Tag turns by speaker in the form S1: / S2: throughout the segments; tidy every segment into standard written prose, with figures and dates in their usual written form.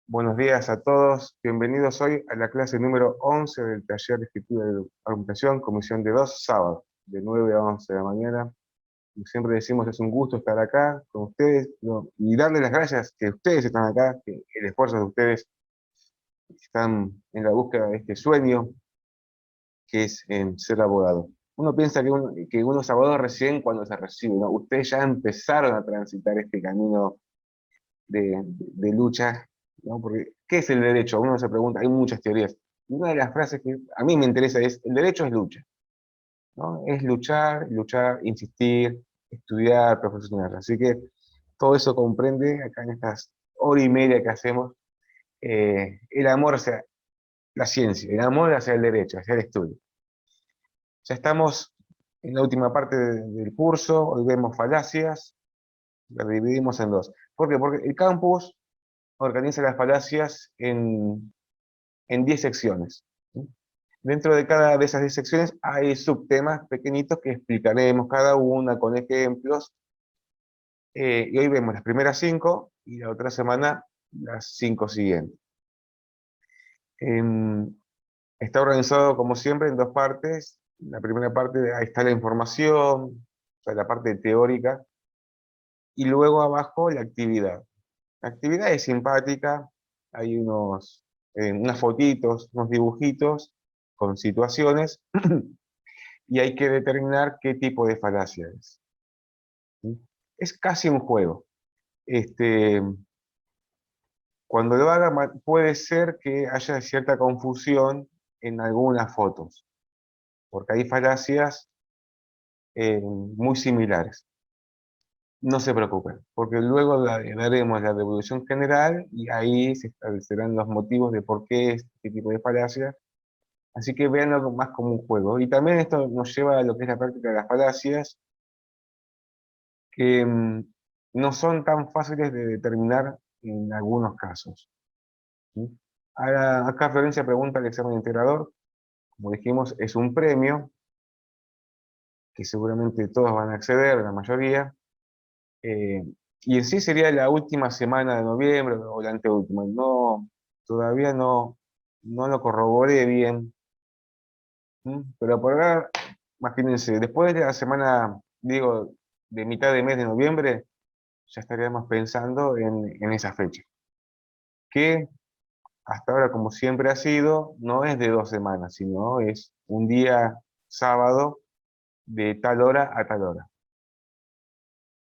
S1: Buenos días a todos, bienvenidos hoy a la clase número 11 del taller de escritura de argumentación, comisión de 2, sábado, de 9 a 11 de la mañana. Como siempre decimos, es un gusto estar acá con ustedes, ¿no? Y darles las gracias que ustedes están acá, que el esfuerzo de ustedes están en la búsqueda de este sueño, que es en ser abogado. Uno piensa que uno es abogado recién cuando se recibe, ¿no? Ustedes ya empezaron a transitar este camino de lucha, ¿no? Porque, ¿qué es el derecho? Uno se pregunta, hay muchas teorías. Y una de las frases que a mí me interesa es, el derecho es lucha, ¿no? Es luchar, luchar, insistir, estudiar, profesional. Así que todo eso comprende acá en estas hora y media que hacemos, el amor hacia la ciencia, el amor hacia el derecho, hacia el estudio. Ya estamos en la última parte del curso, hoy vemos falacias, la dividimos en dos. ¿Por qué? Porque el campus organiza las falacias en 10 secciones, ¿sí? Dentro de cada de esas 10 secciones hay subtemas pequeñitos que explicaremos cada una con ejemplos. Y hoy vemos las primeras 5 y la otra semana las 5 siguientes. Em, Está organizado como siempre en dos partes. La primera parte, ahí está la información, o sea, la parte teórica, y luego abajo la actividad. La actividad es simpática, hay unas fotitos, unos dibujitos con situaciones, y hay que determinar qué tipo de falacia es, ¿sí? Es casi un juego. Este, Cuando lo haga, puede ser que haya cierta confusión en algunas fotos, porque hay falacias muy similares. No se preocupen, porque luego daremos la devolución general y ahí se establecerán los motivos de por qué este tipo de falacia. Así que veanlo más como un juego. Y también esto nos lleva a lo que es la práctica de las falacias, que no son tan fáciles de determinar en algunos casos, ¿sí? Ahora, acá Florencia pregunta el examen integrador. Como dijimos, es un premio que seguramente todos van a acceder, la mayoría. eh, y en sí sería la última semana de noviembre o la anteúltima. No, todavía no lo corroboré bien. Pero por ahora, imagínense, después de la semana, digo, de mitad de mes de noviembre, ya estaríamos pensando en esa fecha. Que hasta ahora, como siempre ha sido, no es de 2 semanas, sino es un día sábado de tal hora a tal hora.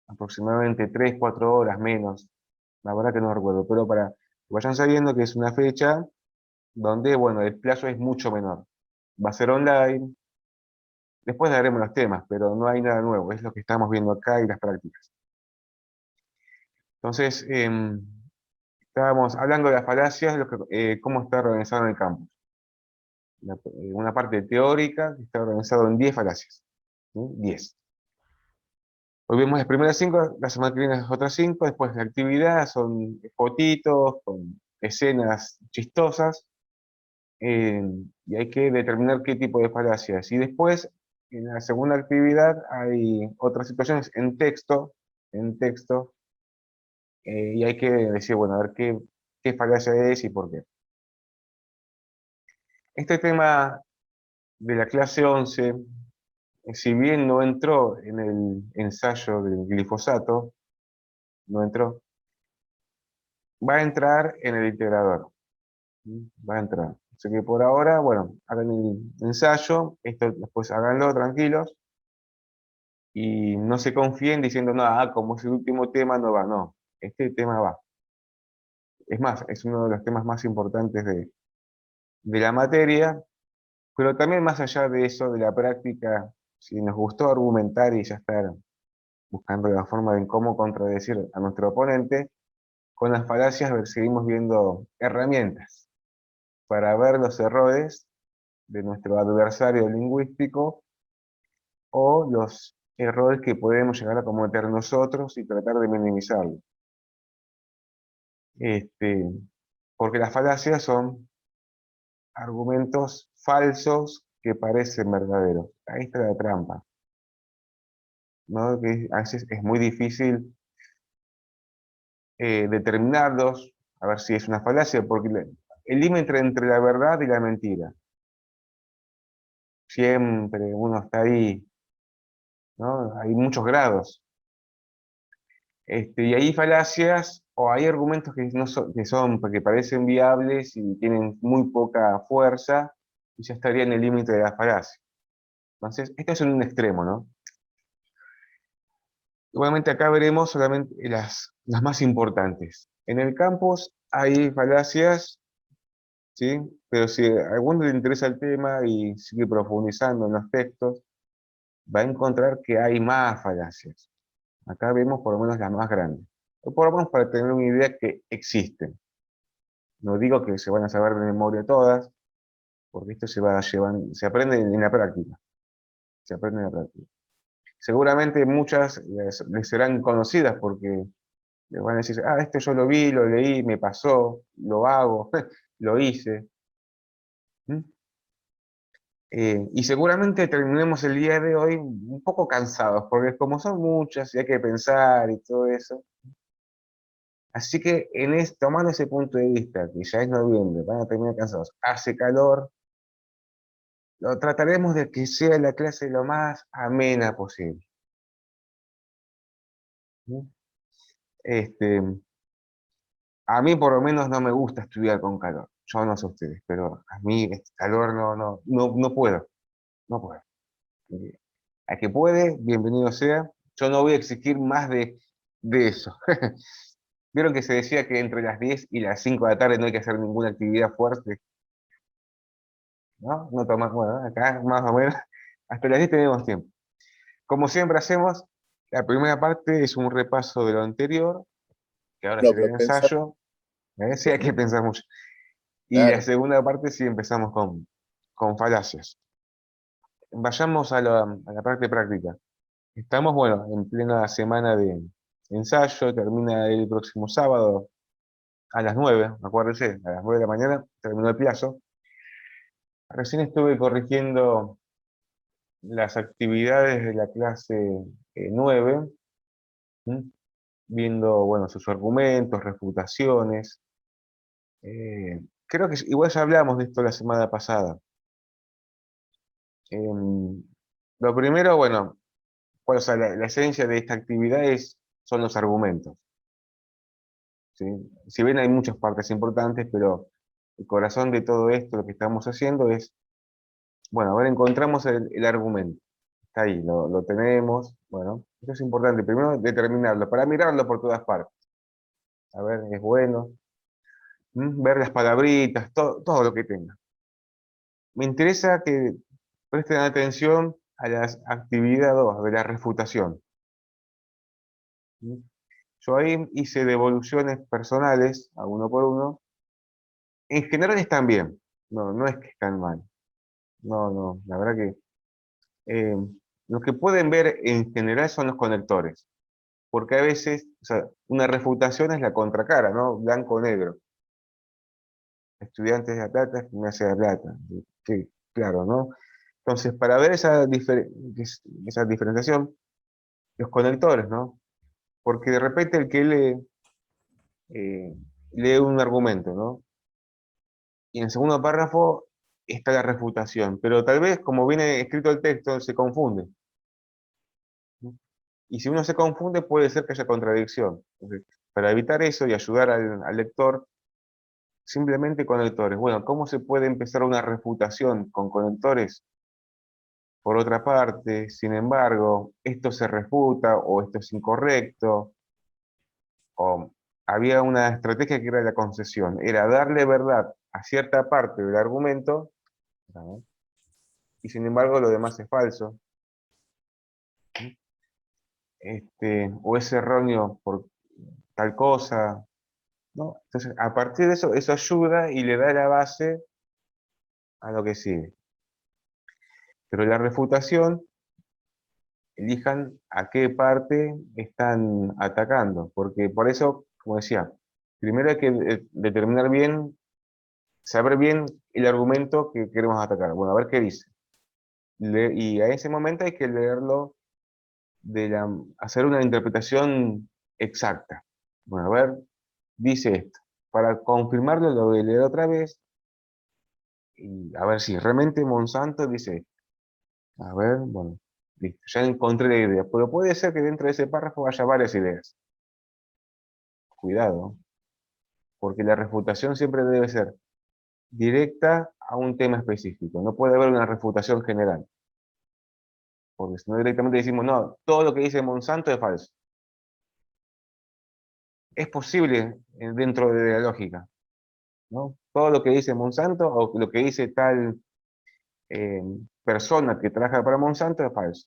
S1: Aproximadamente 3 4 horas menos. La verdad que no recuerdo, pero para que vayan sabiendo que es una fecha donde, bueno, el plazo es mucho menor. Va a ser online. Después daremos los temas, pero no hay nada nuevo, es lo que estamos viendo acá y las prácticas. Entonces, estábamos hablando de las falacias, cómo está organizado en el campus. Una parte teórica que está organizado en 10 falacias, ¿sí? 10. Hoy vemos las primeras 5, la semana que viene las otras 5, después la actividad son fotitos con escenas chistosas, eh, y hay que determinar qué tipo de falacias. Y después, en la segunda actividad, hay otras situaciones en texto, y hay que decir, bueno, a ver qué falacia es y por qué. Este tema de la clase 11, si bien no entró en el ensayo del glifosato, no entró, va a entrar en el integrador. Va a entrar. Así que por ahora, bueno, hagan el ensayo, esto después háganlo tranquilos y no se confíen diciendo, no, como es el último tema, no va. No, este tema va. Es más, es uno de los temas más importantes de la materia, pero también más allá de eso, de la práctica, si nos gustó argumentar y ya estar buscando la forma de cómo contradecir a nuestro oponente, con las falacias seguimos viendo herramientas para ver los errores de nuestro adversario lingüístico o los errores que podemos llegar a cometer nosotros y tratar de minimizarlos. Este, Porque las falacias son argumentos falsos que parecen verdaderos. Ahí está la trampa, ¿no? Que a veces es muy difícil determinarlos. a ver si es una falacia, porque el límite entre la verdad y la mentira, siempre uno está ahí, ¿no? Hay muchos grados. Y hay falacias o hay argumentos que, no son, que parecen viables y tienen muy poca fuerza y ya estaría en el límite de la falacia. Entonces, esto es en un extremo, ¿no? Igualmente acá veremos solamente las más importantes. En el campus hay falacias, ¿sí? Pero si a alguno le interesa el tema y sigue profundizando en los textos, va a encontrar que hay más falacias. Acá vemos por lo menos las más grandes. O por lo menos para tener una idea que existen. No digo que se van a saber de memoria todas, porque esto se aprende en la práctica. Se aprende en la práctica. Seguramente muchas les serán conocidas porque les van a decir, esto yo lo vi, lo leí, me pasó, lo hago, lo hice. ¿Mm? Y seguramente terminemos el día de hoy un poco cansados, porque como son muchas y hay que pensar y todo eso. Así que tomando ese punto de vista, que ya es noviembre, van a terminar cansados, hace calor, lo trataremos de que sea la clase lo más amena posible. ¿Mm? Este, a mí por lo menos no me gusta estudiar con calor. Yo no sé ustedes, pero a mí este calor no puedo, no puedo. Eh, A que puede, bienvenido sea. Yo no voy a exigir más de eso. Vieron que se decía que entre las 10 y las 5 de la tarde no hay que hacer ninguna actividad fuerte, ¿no? No tomar, bueno, acá más o menos, hasta las 10 tenemos tiempo. Como siempre hacemos, la primera parte es un repaso de lo anterior, que ahora
S2: No,
S1: sería
S2: pero
S1: el
S2: pensar,
S1: ensayo, sí hay que pensar mucho. Y la
S2: claro,
S1: segunda parte sí empezamos con falacias. Vayamos a la parte práctica. Estamos, bueno, en plena semana de ensayo, termina el próximo sábado a las 9, acuérdense, a las 9 de la mañana terminó el plazo. Recién estuve corrigiendo las actividades de la clase 9, ¿m? Viendo, bueno, sus argumentos, refutaciones. Creo que igual ya hablamos de esto la semana pasada. Em, lo primero, bueno, o sea, la esencia de esta actividad son los argumentos, ¿sí? Si bien hay muchas partes importantes, pero el corazón de todo esto, lo que estamos haciendo es, bueno, a ver, encontramos el argumento. Está ahí, lo tenemos. Bueno, eso es importante. Primero determinarlo, para mirarlo por todas partes. A ver, es bueno. Ver las palabritas, todo lo que tenga. Me interesa que presten atención a la actividad 2 de la refutación. ¿Mm? Yo ahí hice devoluciones personales, a uno por uno. En general están bien. No es que están mal. No, la verdad que eh, lo que pueden ver en general son los conectores. Porque a veces, o sea, una refutación es la contracara, ¿no? Blanco o negro. Estudiantes de La Plata, Gimnasia de La Plata. Sí, claro, ¿no? Entonces, para ver esa diferenciación, los conectores, ¿no? Porque de repente el que eh, lee un argumento, ¿no? Y en el segundo párrafo está la refutación, pero tal vez como viene escrito el texto se confunde, ¿no? Y si uno se confunde puede ser que haya contradicción. Entonces, para evitar eso y ayudar al lector, simplemente conectores. Bueno, ¿cómo se puede empezar una refutación con conectores? Por otra parte, sin embargo, esto se refuta o esto es incorrecto, o había una estrategia que era la concesión, era darle verdad a cierta parte del argumento, ¿no? Y sin embargo lo demás es falso, o es erróneo por tal cosa, ¿no? Entonces, a partir de eso, eso ayuda y le da la base a lo que sigue. Pero la refutación, elijan a qué parte están atacando, porque por eso, como decía, primero hay que determinar bien, saber bien el argumento que queremos atacar. Bueno, a ver qué dice. Y a ese momento hay que leerlo, hacer una interpretación exacta. Bueno, a ver, dice esto. para confirmarlo lo voy a leer otra vez, y a ver si realmente Monsanto dice, a ver, bueno, listo, ya encontré la idea, pero puede ser que dentro de ese párrafo haya varias ideas. Cuidado, porque la refutación siempre debe ser directa a un tema específico, no puede haber una refutación general, porque si no directamente decimos, no, todo lo que dice Monsanto es falso. Es posible dentro de la lógica, ¿no? Todo lo que dice Monsanto o lo que dice tal eh, persona que trabaja para Monsanto es falso,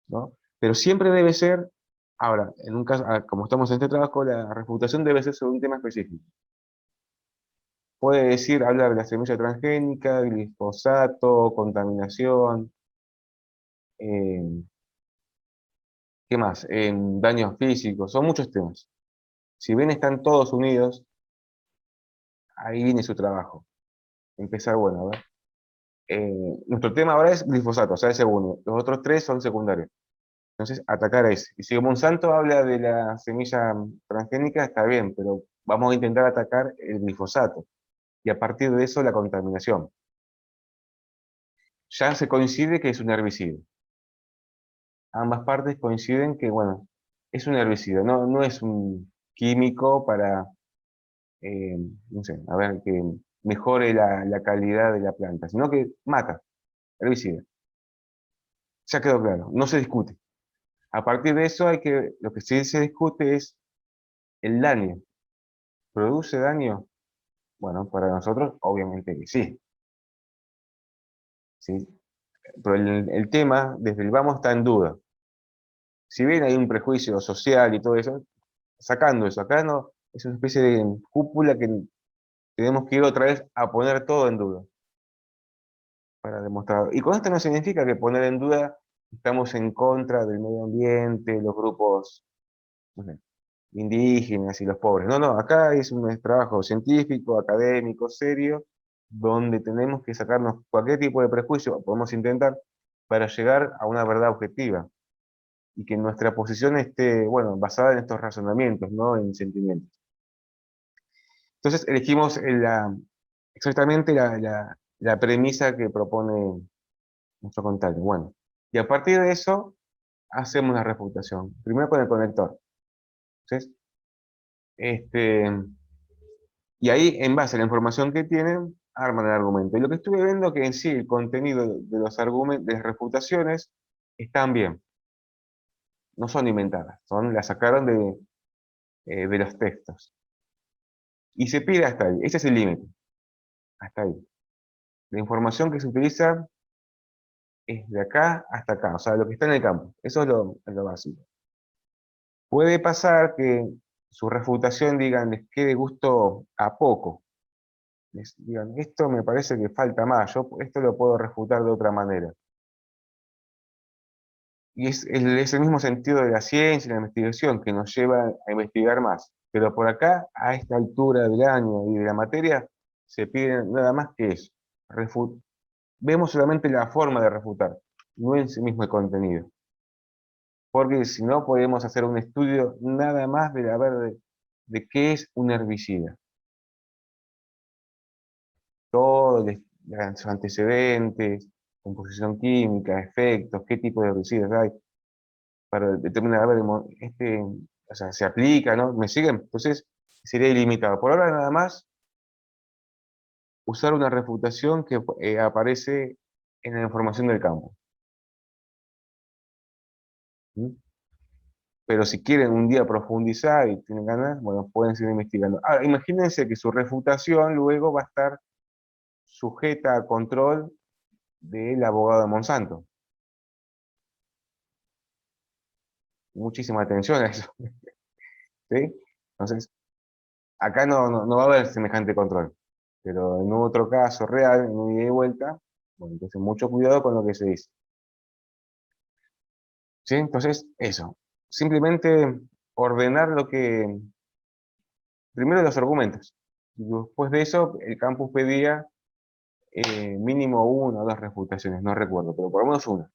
S1: ¿no? Pero siempre debe ser, ahora, en un caso, como estamos en este trabajo, la refutación debe ser sobre un tema específico. Puede decir, hablar de la semilla transgénica, glifosato, contaminación, eh, ¿qué más? Daños físicos, son muchos temas. Si bien están todos unidos, ahí viene su trabajo. Empezar, bueno, a ver. Nuestro tema ahora es glifosato, o sea, el segundo. Los otros tres son secundarios. Entonces, atacar a ese. Y si Monsanto habla de la semilla transgénica, está bien, pero vamos a intentar atacar el glifosato. Y a partir de eso, la contaminación. Ya se coincide que es un herbicida. Ambas partes coinciden que, bueno, es un herbicida, no es un químico para, eh, no sé, a ver, que mejore la calidad de la planta, sino que mata, herbicida. Ya quedó claro, no se discute. A partir de eso lo que sí se discute es el daño. ¿Produce daño? Bueno, para nosotros obviamente que sí, ¿sí? Pero el tema, desde el vamos, está en duda. Si bien hay un prejuicio social y todo eso, sacando eso, acá no, es una especie de cúpula que tenemos que ir otra vez a poner todo en duda para demostrar. Y con esto no significa que poner en duda estamos en contra del medio ambiente, los grupos, no sé, indígenas y los pobres. No, no, acá es un trabajo científico, académico, serio, donde tenemos que sacarnos cualquier tipo de prejuicio, podemos intentar, para llegar a una verdad objetiva y que nuestra posición esté, bueno, basada en estos razonamientos, no en sentimientos. Entonces elegimos exactamente la premisa que propone nuestro contacto. Bueno, y a partir de eso hacemos la refutación. Primero con el conector. Entonces, este, y ahí, en base a la información que tienen, arman el argumento. Y lo que estuve viendo que en sí el contenido de los argumentos, de las refutaciones, están bien. No son inventadas, las sacaron de los textos. Y se pide hasta ahí. Ese es el límite. Hasta ahí. La información que se utiliza es de acá hasta acá, o sea, lo que está en el campo. Eso es lo básico. Puede pasar que su refutación, digan, les quede gusto a poco. Les digan, esto me parece que falta más, yo esto lo puedo refutar de otra manera. Y es el mismo sentido de la ciencia y la investigación que nos lleva a investigar más. Pero por acá, a esta altura del año y de la materia, se pide nada más que eso. Vemos solamente la forma de refutar, no en sí mismo el contenido. Porque si no, podemos hacer un estudio nada más de qué es un herbicida. Todos sus antecedentes, composición química, efectos, qué tipo de herbicidas hay, para determinar, a ver, o sea, se aplica, ¿no? ¿Me siguen? Entonces, sería ilimitado. Por ahora nada más, usar una refutación que aparece en la información del campo. ¿Mm? Pero si quieren un día profundizar y tienen ganas, bueno, pueden seguir investigando. Ahora, imagínense que su refutación luego va a estar sujeta a control del abogado de Monsanto. Muchísima atención a eso, ¿sí? Entonces, acá no va a haber semejante control. Pero en otro caso real, en un ida y vuelta, bueno, entonces mucho cuidado con lo que se dice. ¿Sí? Entonces, eso. Simplemente ordenar primero los argumentos. Después de eso, el campus pedía mínimo una o dos refutaciones, no recuerdo, pero por lo menos una.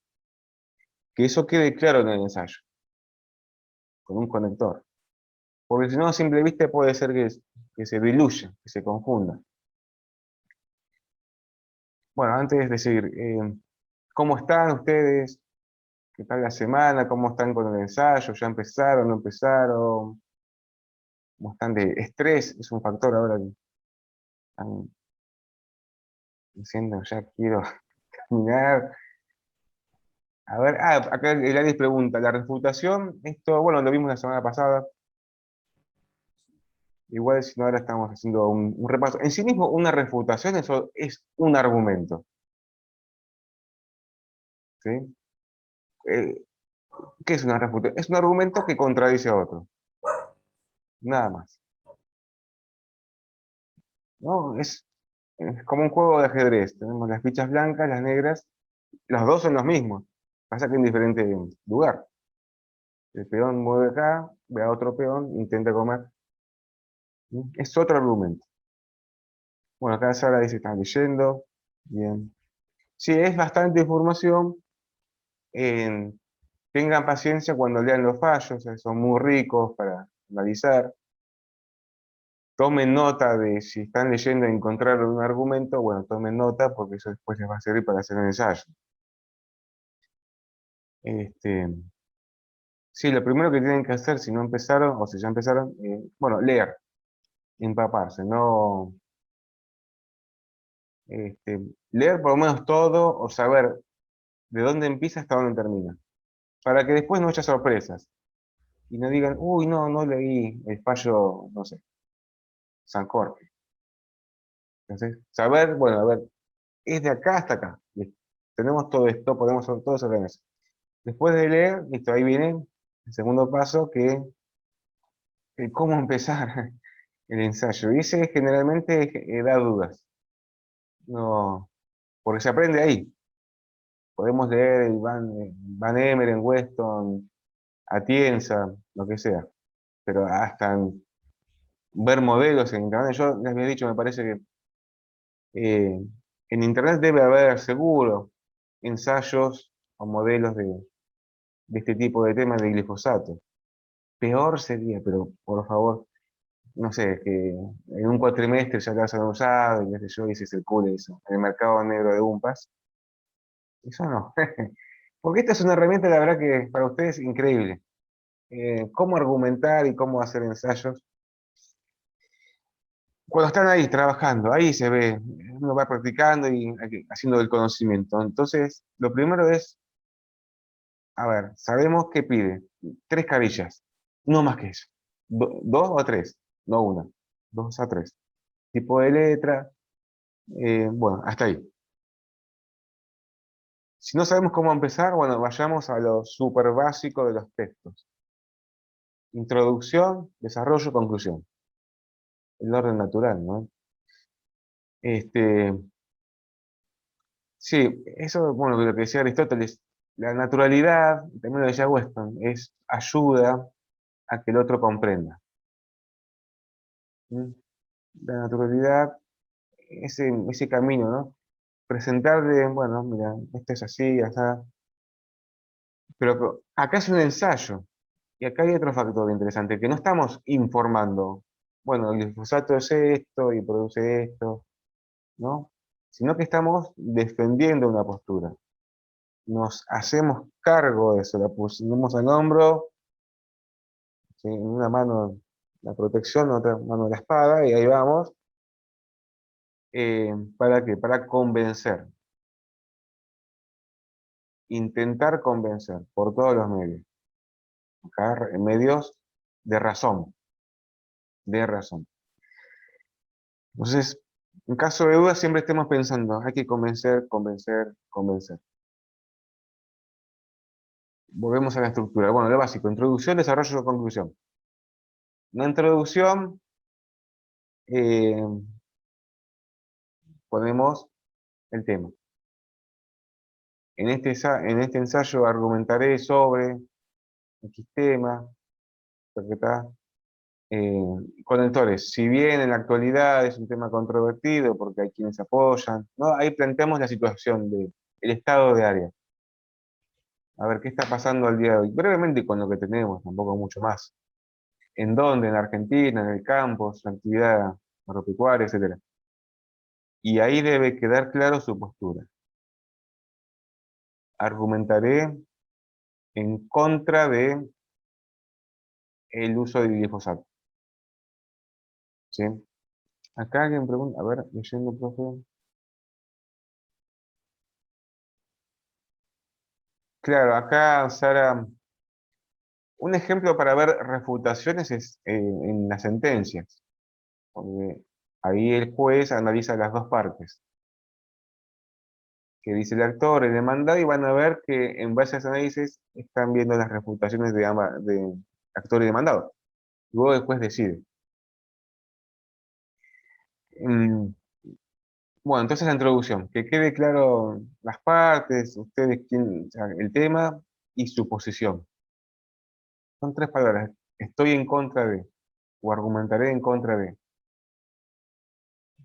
S1: Que eso quede claro en el ensayo, con un conector. porque si no, a simple vista puede ser que se diluya, que se confunda. Bueno, antes de seguir, ¿cómo están ustedes? ¿Qué tal la semana? ¿Cómo están con el ensayo? ¿Ya empezaron? ¿No empezaron? ¿Cómo están de estrés? Es un factor ahora que están diciendo, ya quiero terminar. A ver, acá el Alice pregunta, la refutación, esto, bueno, lo vimos la semana pasada, igual si no ahora estamos haciendo un repaso. En sí mismo, una refutación eso es un argumento, ¿sí? Eh, ¿Qué es una refutación? Es un argumento que contradice a otro, nada más, ¿no? Es como un juego de ajedrez, tenemos las fichas blancas, las negras, los dos son los mismos, pasa que en diferente lugar. El peón mueve acá, ve a otro peón, intenta comer, ¿sí? Es otro argumento. Bueno, acá Sara dice que están leyendo, bien. Sí, es bastante información. eh, Tengan paciencia cuando lean los fallos, son muy ricos para analizar. Tomen nota de si están leyendo y encontrar un argumento, bueno, tomen nota porque eso después les va a servir para hacer un ensayo. Este, sí, lo primero que tienen que hacer si no empezaron, o si ya empezaron, bueno, leer, empaparse, no, leer por lo menos todo o saber de dónde empieza hasta dónde termina, para que después no haya sorpresas y no digan, uy, no, no leí el fallo, no sé, San Jorge. Entonces, saber, bueno, a ver, es de acá hasta acá. Listo. Tenemos todo esto, podemos hacer todo eso. Después de leer, listo, ahí viene el segundo paso, que es cómo empezar el ensayo. Y ese generalmente da dudas. No, porque se aprende ahí. Podemos leer el Van Emeren, Weston, Atienza, lo que sea. Pero hasta ver modelos en internet, yo les había dicho, me parece que eh, en internet debe haber seguro ensayos o modelos de este tipo de temas de glifosato. Peor sería, pero por favor, no sé, que en un cuatrimestre ya lo hayan usado y qué sé yo, y se circule eso en el mercado negro de UMPAS. Eso no. Porque esta es una herramienta, la verdad que para ustedes increíble. Cómo argumentar y cómo hacer ensayos. Cuando están ahí trabajando, ahí se ve, uno va practicando y haciendo el conocimiento. Entonces, lo primero es, a ver, sabemos que pide 3 carillas, no más que eso. 2 o 3, no una, 2 a 3. Tipo de letra, bueno, hasta ahí. Si no sabemos cómo empezar, bueno, vayamos a lo súper básico de los textos. Introducción, desarrollo, conclusión. El orden natural, ¿no? Este, sí, eso, bueno, lo que decía Aristóteles, la naturalidad, también lo decía Weston, es ayuda a que el otro comprenda. ¿Mm? La naturalidad, ese camino, ¿no? Presentarle, bueno, mira, esto es así, así. Pero acá es un ensayo, y acá hay otro factor interesante, que no estamos informando, bueno, el glifosato es esto y produce esto, ¿no? Sino que estamos defendiendo una postura. Nos hacemos cargo de eso, la pusimos al hombro, ¿sí? En una mano la protección, en otra mano la espada, y ahí vamos. ¿Para qué? Para convencer, intentar convencer por todos los medios. Acá, medios de razón, de razón. Entonces, en caso de duda, siempre estemos pensando, hay que convencer, convencer, convencer. Volvemos a la estructura. Bueno, lo básico, introducción, desarrollo, conclusión. Una introducción, eh, ponemos el tema. En este ensayo argumentaré sobre el sistema, eh, conectores. Si bien en la actualidad es un tema controvertido porque hay quienes apoyan, ¿no? Ahí planteamos la situación el estado de área. A ver, ¿qué está pasando al día de hoy? Brevemente con lo que tenemos, tampoco mucho más. en dónde, en Argentina, en el campo, su actividad agropecuaria, etcétera. Y ahí debe quedar claro su postura. Argumentaré en contra de el uso de glifosato. ¿Sí? Acá alguien pregunta, a ver, leyendo, profe. Claro, acá, Sara, un ejemplo para ver refutaciones es en las sentencias, porque ahí el juez analiza las dos partes, que dice el actor, el demandado, y van a ver que en base a ese análisis están viendo las refutaciones de actor y demandado. Luego el juez decide. Mm, Bueno, entonces la introducción, que quede claro las partes, ustedes, quién, o sea, el tema y su posición. Son tres palabras. Estoy en contra de, o argumentaré en contra de.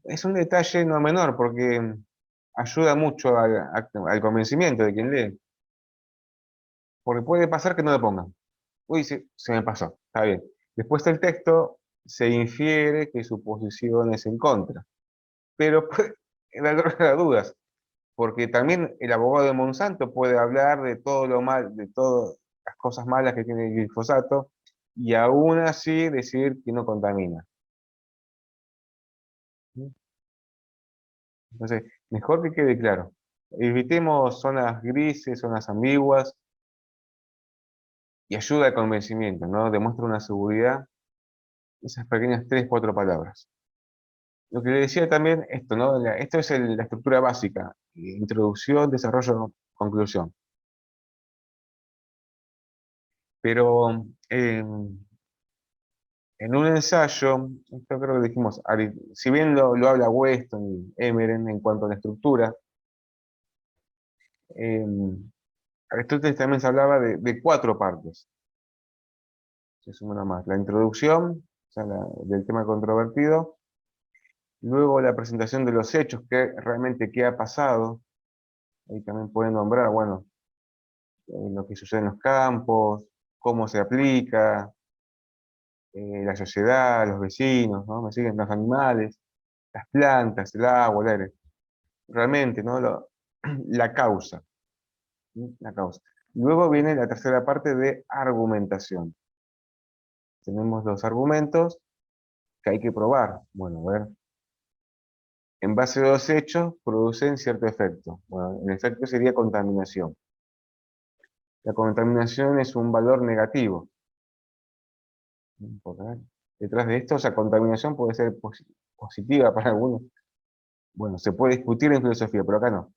S1: Es un detalle no menor porque ayuda mucho al convencimiento de quien lee. Porque puede pasar que no lo pongan. Uy, se me pasó, está bien. Después del texto se infiere que su posición es en contra. Pero puede haber dudas. Porque también el abogado de Monsanto puede hablar de todo lo mal, de todas las cosas malas que tiene el glifosato y aún así decir que no contamina. Entonces, mejor que quede claro. Evitemos zonas grises, zonas ambiguas y ayuda al convencimiento, ¿no? Demuestra una seguridad, esas pequeñas tres, cuatro palabras. Lo que le decía también, esto, ¿no? Esto es la estructura básica: introducción, desarrollo, conclusión. Pero en un ensayo, esto creo que dijimos, si bien lo habla Weston y Emeren en cuanto a la estructura, eh, Aristóteles también se hablaba de cuatro partes. Se suma una más. La introducción, o sea, del tema controvertido, luego la presentación de los hechos, que realmente qué ha pasado, ahí también pueden nombrar, bueno, lo que sucede en los campos, cómo se aplica, la sociedad, los vecinos, ¿no? Me siguen los animales, las plantas, el agua, el aire. Realmente, ¿no? La causa, ¿sí? La causa. Luego viene la tercera parte de argumentación. Tenemos los argumentos que hay que probar. Bueno, a ver, en base a los hechos producen cierto efecto. Bueno, el efecto sería contaminación. La contaminación es un valor negativo. Por ver, detrás de esto, o sea, contaminación puede ser positiva para algunos. Bueno, se puede discutir en filosofía, pero acá no.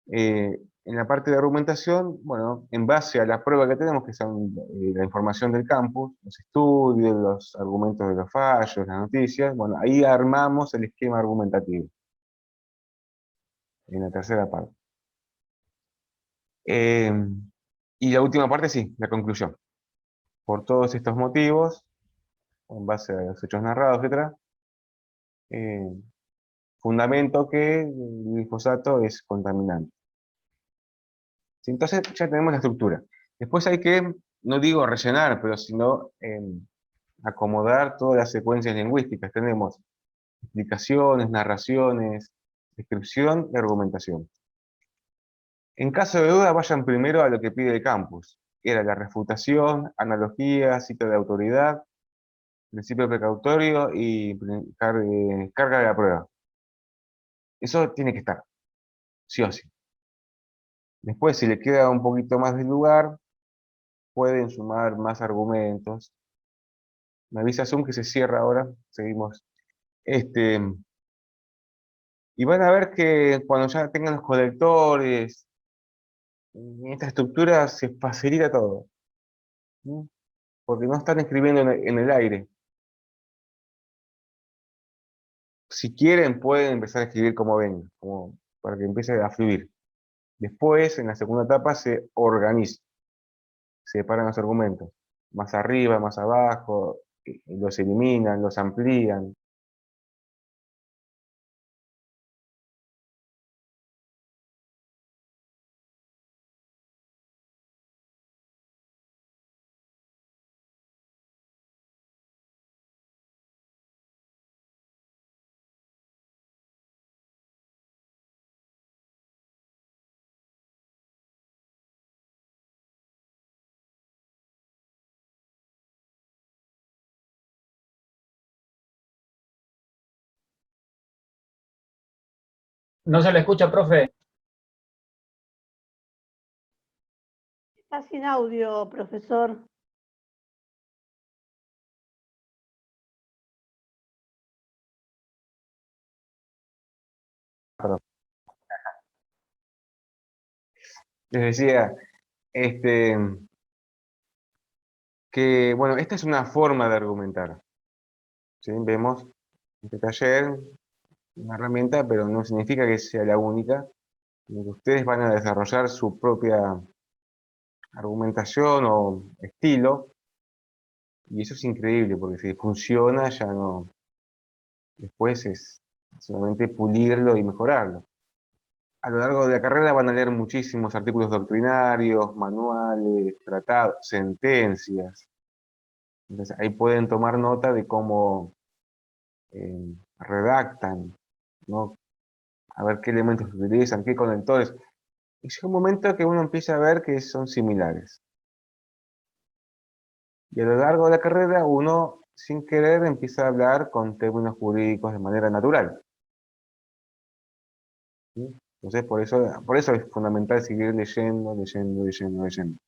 S1: En la parte de argumentación, bueno, en base a la prueba que tenemos, que son la información del campus, los estudios, los argumentos de los fallos, las noticias, bueno, ahí armamos el esquema argumentativo, en la tercera parte. Eh, y la última parte, sí, la conclusión. Por todos estos motivos, en base a los hechos narrados, etcétera, eh, fundamento que el glifosato es contaminante. ¿Sí? Entonces ya tenemos la estructura. Después hay que, no digo rellenar, pero sino acomodar todas las secuencias lingüísticas. Tenemos explicaciones, narraciones, descripción y argumentación. En caso de duda, vayan primero a lo que pide el campus, que era la refutación, analogía, cita de autoridad, principio precautorio y carga de la prueba. Eso tiene que estar, sí o sí. Después, si le queda un poquito más de lugar, pueden sumar más argumentos. Me avisa Zoom que se cierra ahora, seguimos. Este, y van a ver que cuando ya tengan los colectores, en esta estructura se facilita todo, ¿sí? Porque no están escribiendo en el aire. Si quieren, pueden empezar a escribir como ven, como para que empiece a fluir. Después, en la segunda etapa, se organiza, se separan los argumentos, más arriba, más abajo, los eliminan, los amplían.
S2: No se le escucha, profe.
S3: Está sin audio, profesor.
S1: Perdón. Les decía, este, que, bueno, esta es una forma de argumentar. ¿Sí? Vemos este taller, una herramienta, pero no significa que sea la única. Ustedes van a desarrollar su propia argumentación o estilo, y eso es increíble, porque si funciona ya no, después es solamente pulirlo y mejorarlo. A lo largo de la carrera van a leer muchísimos artículos doctrinarios, manuales, tratados, sentencias. Entonces ahí pueden tomar nota de cómo redactan, ¿no? A ver qué elementos utilizan, qué conectores. Y llega un momento que uno empieza a ver que son similares. Y a lo largo de la carrera uno, sin querer, empieza a hablar con términos jurídicos de manera natural. ¿Sí? Entonces por eso es fundamental seguir leyendo, leyendo, leyendo, leyendo.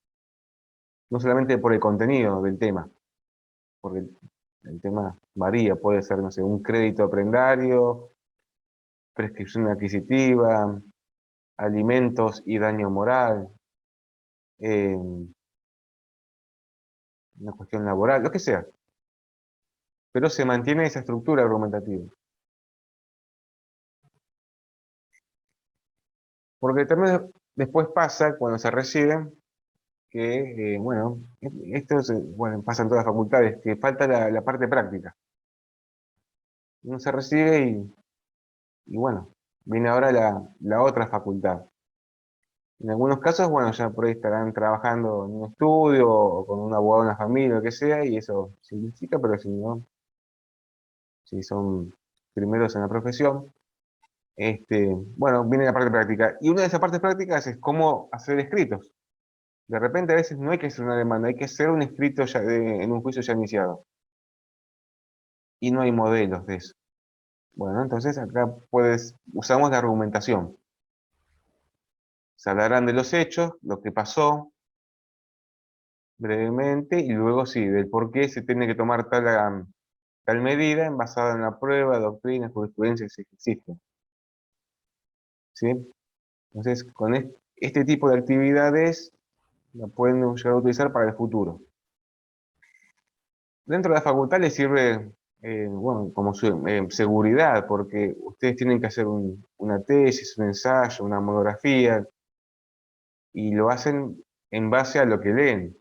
S1: No solamente por el contenido del tema, porque el tema varía, puede ser, no sé, un crédito prendario, prescripción adquisitiva, alimentos y daño moral, eh, una cuestión laboral, lo que sea, pero se mantiene esa estructura argumentativa. Porque también después pasa, cuando se reciben, que, bueno, esto bueno, pasa en todas las facultades, que falta la parte práctica. Uno se recibe y bueno, viene ahora la otra facultad. En algunos casos, bueno, ya por ahí estarán trabajando en un estudio o con un abogado en la familia, lo que sea, y eso significa, pero si no, si son primeros en la profesión, bueno, viene la parte práctica. Y una de esas partes prácticas es cómo hacer escritos. De repente a veces no hay que hacer una demanda, hay que hacer un escrito ya en un juicio ya iniciado. Y no hay modelos de eso. Bueno, entonces acá usamos la argumentación. Se hablarán de los hechos, lo que pasó brevemente, y luego sí, del por qué se tiene que tomar tal medida basada en la prueba, doctrina, jurisprudencia que existen. ¿Sí? Entonces, con este tipo de actividades la pueden llegar a utilizar para el futuro. Dentro de la facultad les sirve, bueno, como seguridad, porque ustedes tienen que hacer una tesis, un ensayo, una monografía, y lo hacen en base a lo que leen,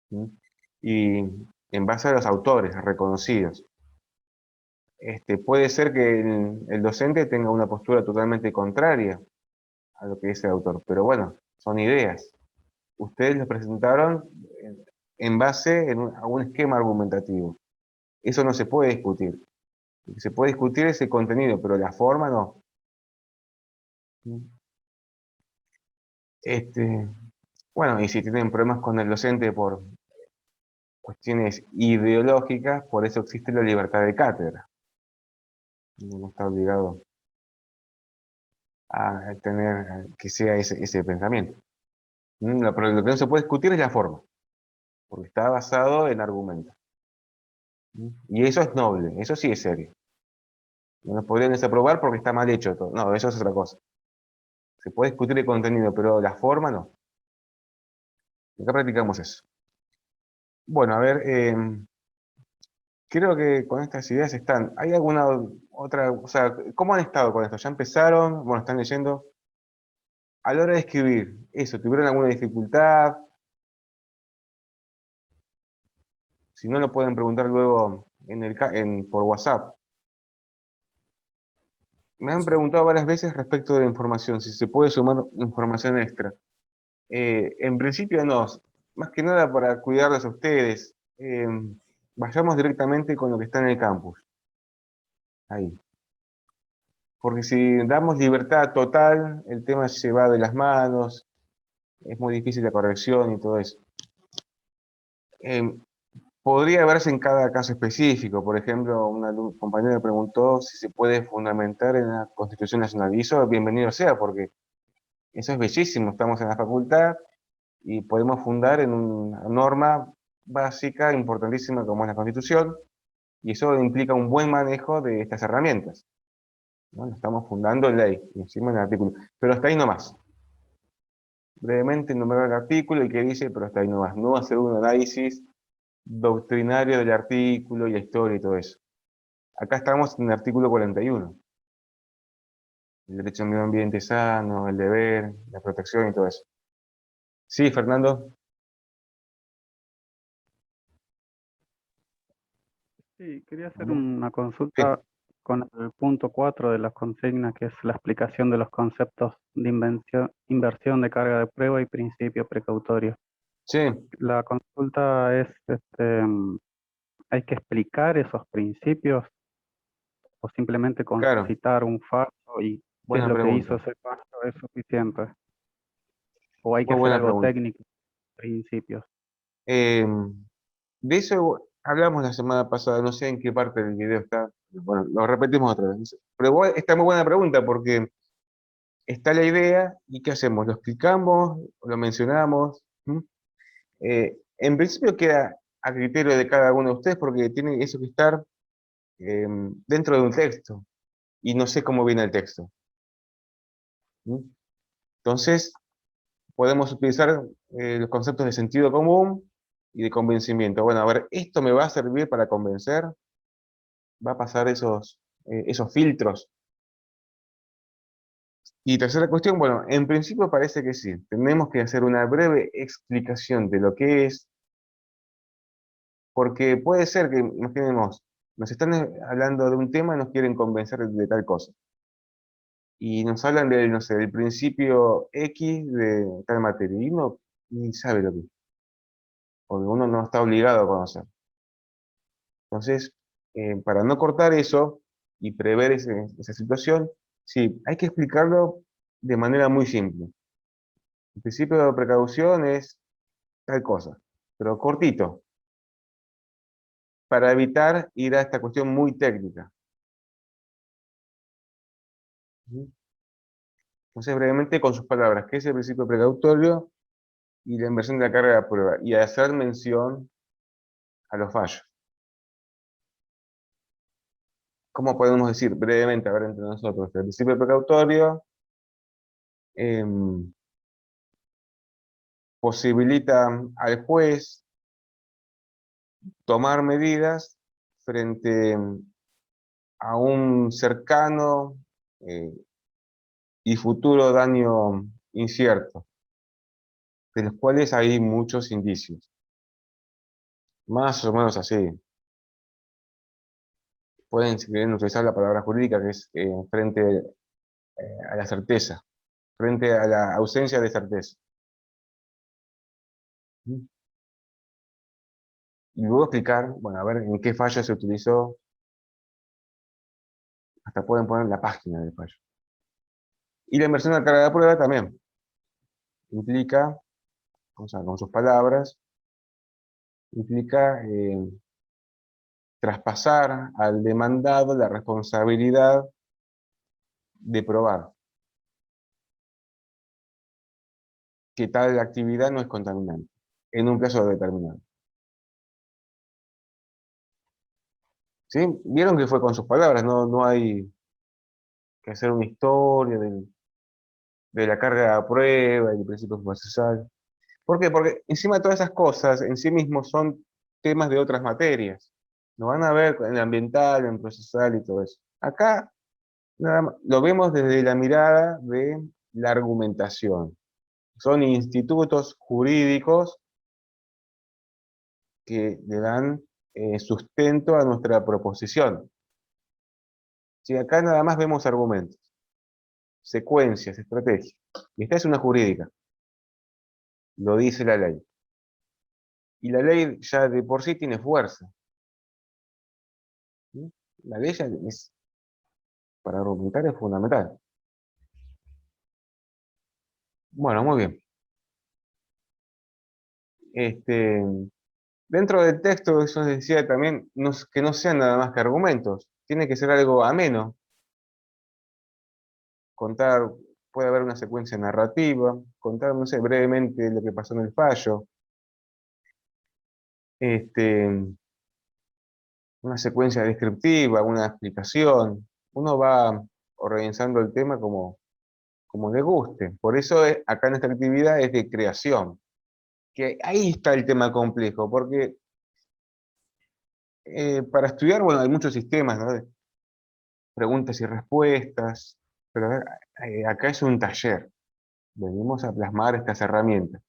S1: ¿sí? Y en base a los autores reconocidos. Puede ser que el docente tenga una postura totalmente contraria a lo que dice el autor, pero bueno, son ideas. Ustedes lo presentaron en base a un esquema argumentativo. Eso no se puede discutir. Lo que se puede discutir es el contenido, pero la forma no. Bueno, y si tienen problemas con el docente por cuestiones ideológicas, por eso existe la libertad de cátedra. Uno no está obligado a tener que sea ese pensamiento. Pero lo que no se puede discutir es la forma, porque está basado en argumentos. Y eso es noble, eso sí es serio. No nos podrían desaprobar porque está mal hecho todo. No, eso es otra cosa. Se puede discutir el contenido, pero la forma no. Acá practicamos eso. Bueno, a ver, creo que con estas ideas están. ¿Hay alguna otra, o sea, cómo han estado con esto? ¿Ya empezaron? Bueno, están leyendo. A la hora de escribir, eso, ¿tuvieron alguna dificultad? Si no, lo pueden preguntar luego por WhatsApp. Me han preguntado varias veces respecto de la información, si se puede sumar información extra. En principio no, más que nada para cuidarlos a ustedes. Vayamos directamente con lo que está en el campus. Ahí. Porque si damos libertad total, el tema se va de las manos, es muy difícil la corrección y todo eso. podría verse en cada caso específico. Por ejemplo, compañero me preguntó si se puede fundamentar en la Constitución Nacional. Y eso, bienvenido sea, porque eso es bellísimo. Estamos en la facultad y podemos fundar en una norma básica, importantísima, como es la Constitución, y eso implica un buen manejo de estas herramientas. ¿No? Lo estamos fundando en ley, y encima en el artículo. Pero hasta ahí nomás. Brevemente enumerar el artículo y qué dice, pero hasta ahí nomás. No hacer un análisis doctrinario del artículo y la historia y todo eso. Acá estamos en el artículo 41. El derecho a un medio ambiente sano, el deber, la protección y todo eso. Sí, Fernando.
S2: Sí, quería hacer
S1: Vamos.
S2: una
S1: Sí,
S2: consulta con el punto 4 de la consigna, que es la explicación de los conceptos de inversión de carga de prueba y principio precautorio.
S1: sí,
S2: La consulta es, ¿hay que explicar esos principios o simplemente con
S1: claro,
S2: citar un fallo y qué es
S1: buena
S2: lo que hizo
S1: pregunta.
S2: ese fallo es suficiente? ¿O hay que
S1: Muy
S2: hacer
S1: buena
S2: algo
S1: pregunta.
S2: técnico, principios?
S1: Eh, de eso hablamos la semana pasada, no sé en qué parte del video está. Bueno, lo repetimos otra vez. Pero igual está muy buena pregunta porque está la idea y ¿qué hacemos? ¿Lo explicamos? ¿Lo mencionamos? ¿Mm? En principio queda a criterio de cada uno de ustedes porque tiene eso que estar dentro de un texto y no sé cómo viene el texto. ¿Mm? Entonces, podemos utilizar los conceptos de sentido común y de convencimiento. Bueno, a ver, ¿esto me va a servir para convencer? ¿Va a pasar esos filtros? Y tercera cuestión, bueno, en principio parece que sí. Tenemos que hacer una breve explicación de lo que es, porque puede ser que, imaginemos, nos están hablando de un tema y nos quieren convencer de tal cosa. Y nos hablan del, no sé, del principio X de tal materia, y uno ni sabe lo que es, porque uno no está obligado a conocer. Entonces, para no cortar eso y prever esa situación, sí, hay que explicarlo de manera muy simple. El principio de precaución es tal cosa, pero cortito, para evitar ir a esta cuestión muy técnica. ¿Mm? Entonces, brevemente, con sus palabras, ¿qué es el principio precautorio y la inversión de la carga de prueba? Y hacer mención a los fallos. ¿Cómo podemos decir brevemente, a ver, entre nosotros? El principio precautorio posibilita al juez tomar medidas frente a un cercano eh, y futuro daño incierto, de los cuales hay muchos indicios. Más o menos así. Pueden, si quieren, utilizar la palabra jurídica que es frente a la certeza, frente a la ausencia de certeza. Y luego explicar, bueno, a ver en qué fallo se utilizó, hasta pueden poner la página del fallo. Y la inversión de la carga de prueba también implica, o sea, con sus palabras, implica traspasar al demandado la responsabilidad de probar que tal actividad no es contaminante en un plazo determinado. ¿Sí? Vieron que fue con sus palabras, no hay que hacer una historia de la carga de prueba y del principio procesal. ¿Por qué? Porque encima de todas esas cosas en sí mismos son temas de otras materias. No van a ver en el ambiental, en procesal y todo eso. Acá nada más, lo vemos desde la mirada de la argumentación. Son institutos jurídicos que le dan sustento a nuestra proposición. Si acá nada más vemos argumentos, secuencias, estrategias. Y esta es una jurídica, lo dice la ley. Y la ley ya de por sí tiene fuerza. ¿Sí? La ley ya es, para argumentar es fundamental. Bueno, muy bien. Este, Dentro del texto, eso decía también, que no sean nada más que argumentos. Tiene que ser algo ameno. Contar, puede haber una secuencia narrativa, contar, no sé, brevemente lo que pasó en el fallo. Una secuencia descriptiva, una explicación. Uno va organizando el tema como le guste. Por eso acá en esta actividad es de creación. Que ahí está el tema complejo, porque para estudiar, bueno, hay muchos sistemas, ¿no? De preguntas y respuestas, pero a ver, acá es un taller. Venimos a plasmar estas herramientas.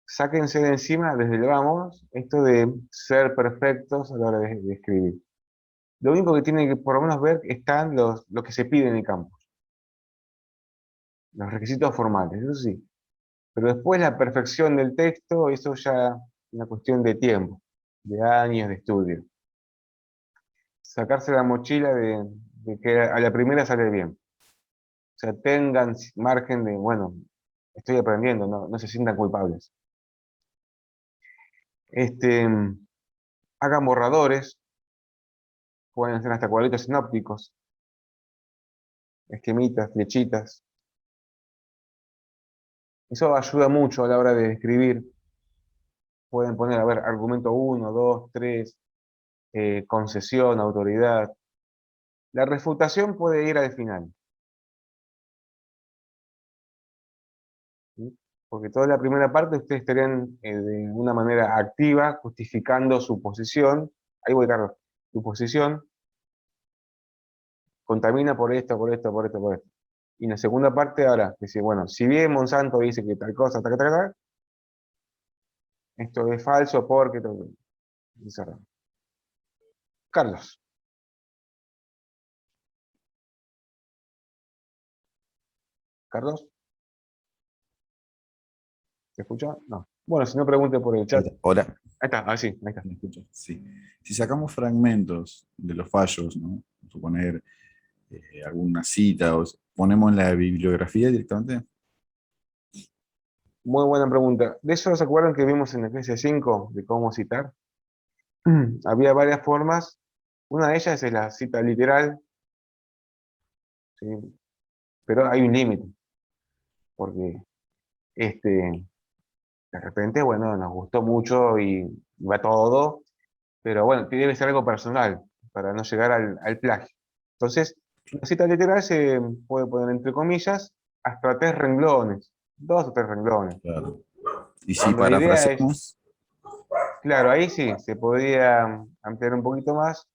S1: Sáquense de encima, desde el vamos, esto de ser perfectos a la hora de escribir. Lo único que tienen que por lo menos ver están lo que se pide en el campus. Los requisitos formales, eso sí. Pero después la perfección del texto, eso ya es una cuestión de tiempo, de años de estudio. Sacarse la mochila de que a la primera sale bien. O sea, tengan margen de, bueno, estoy aprendiendo, no se sientan culpables. Hagan borradores, pueden hacer hasta cuadritos sinópticos, esquemitas, flechitas. Eso ayuda mucho a la hora de escribir. Pueden poner, a ver, argumento 1, 2, 3, concesión, autoridad. La refutación puede ir al final, ¿sí? Porque toda la primera parte ustedes estarían de una manera activa, justificando su posición. Ahí voy, Carlos. Su posición contamina por esto, por esto, por esto, por esto. Y en la segunda parte ahora, dice, bueno, si bien Monsanto dice que tal cosa, tal, tal, tal, esto es falso porque... Carlos. Carlos, ¿se escucha? No. Bueno, si no pregunte por el
S4: Ahí
S1: chat.
S4: está. Ahora,
S1: Ahí está, ah, sí, ahí está.
S4: ¿me escuchas? Sí. Si sacamos fragmentos de los fallos, ¿no? Suponer alguna cita, o ponemos en la bibliografía directamente.
S1: Muy buena pregunta. ¿De eso se acuerdan que vimos en la clase 5 de cómo citar? Había varias formas. Una de ellas es la cita literal, ¿sí? Pero hay un límite, porque de repente, bueno, nos gustó mucho y va todo, pero bueno, debe ser algo personal para no llegar al plagio. Entonces, la cita literal se puede poner entre comillas hasta 3 renglones, 2 o 3 renglones.
S4: Claro. Y si
S1: Cuando la idea es,
S4: parafraseamos,
S1: claro, ahí sí, se podría ampliar un poquito más.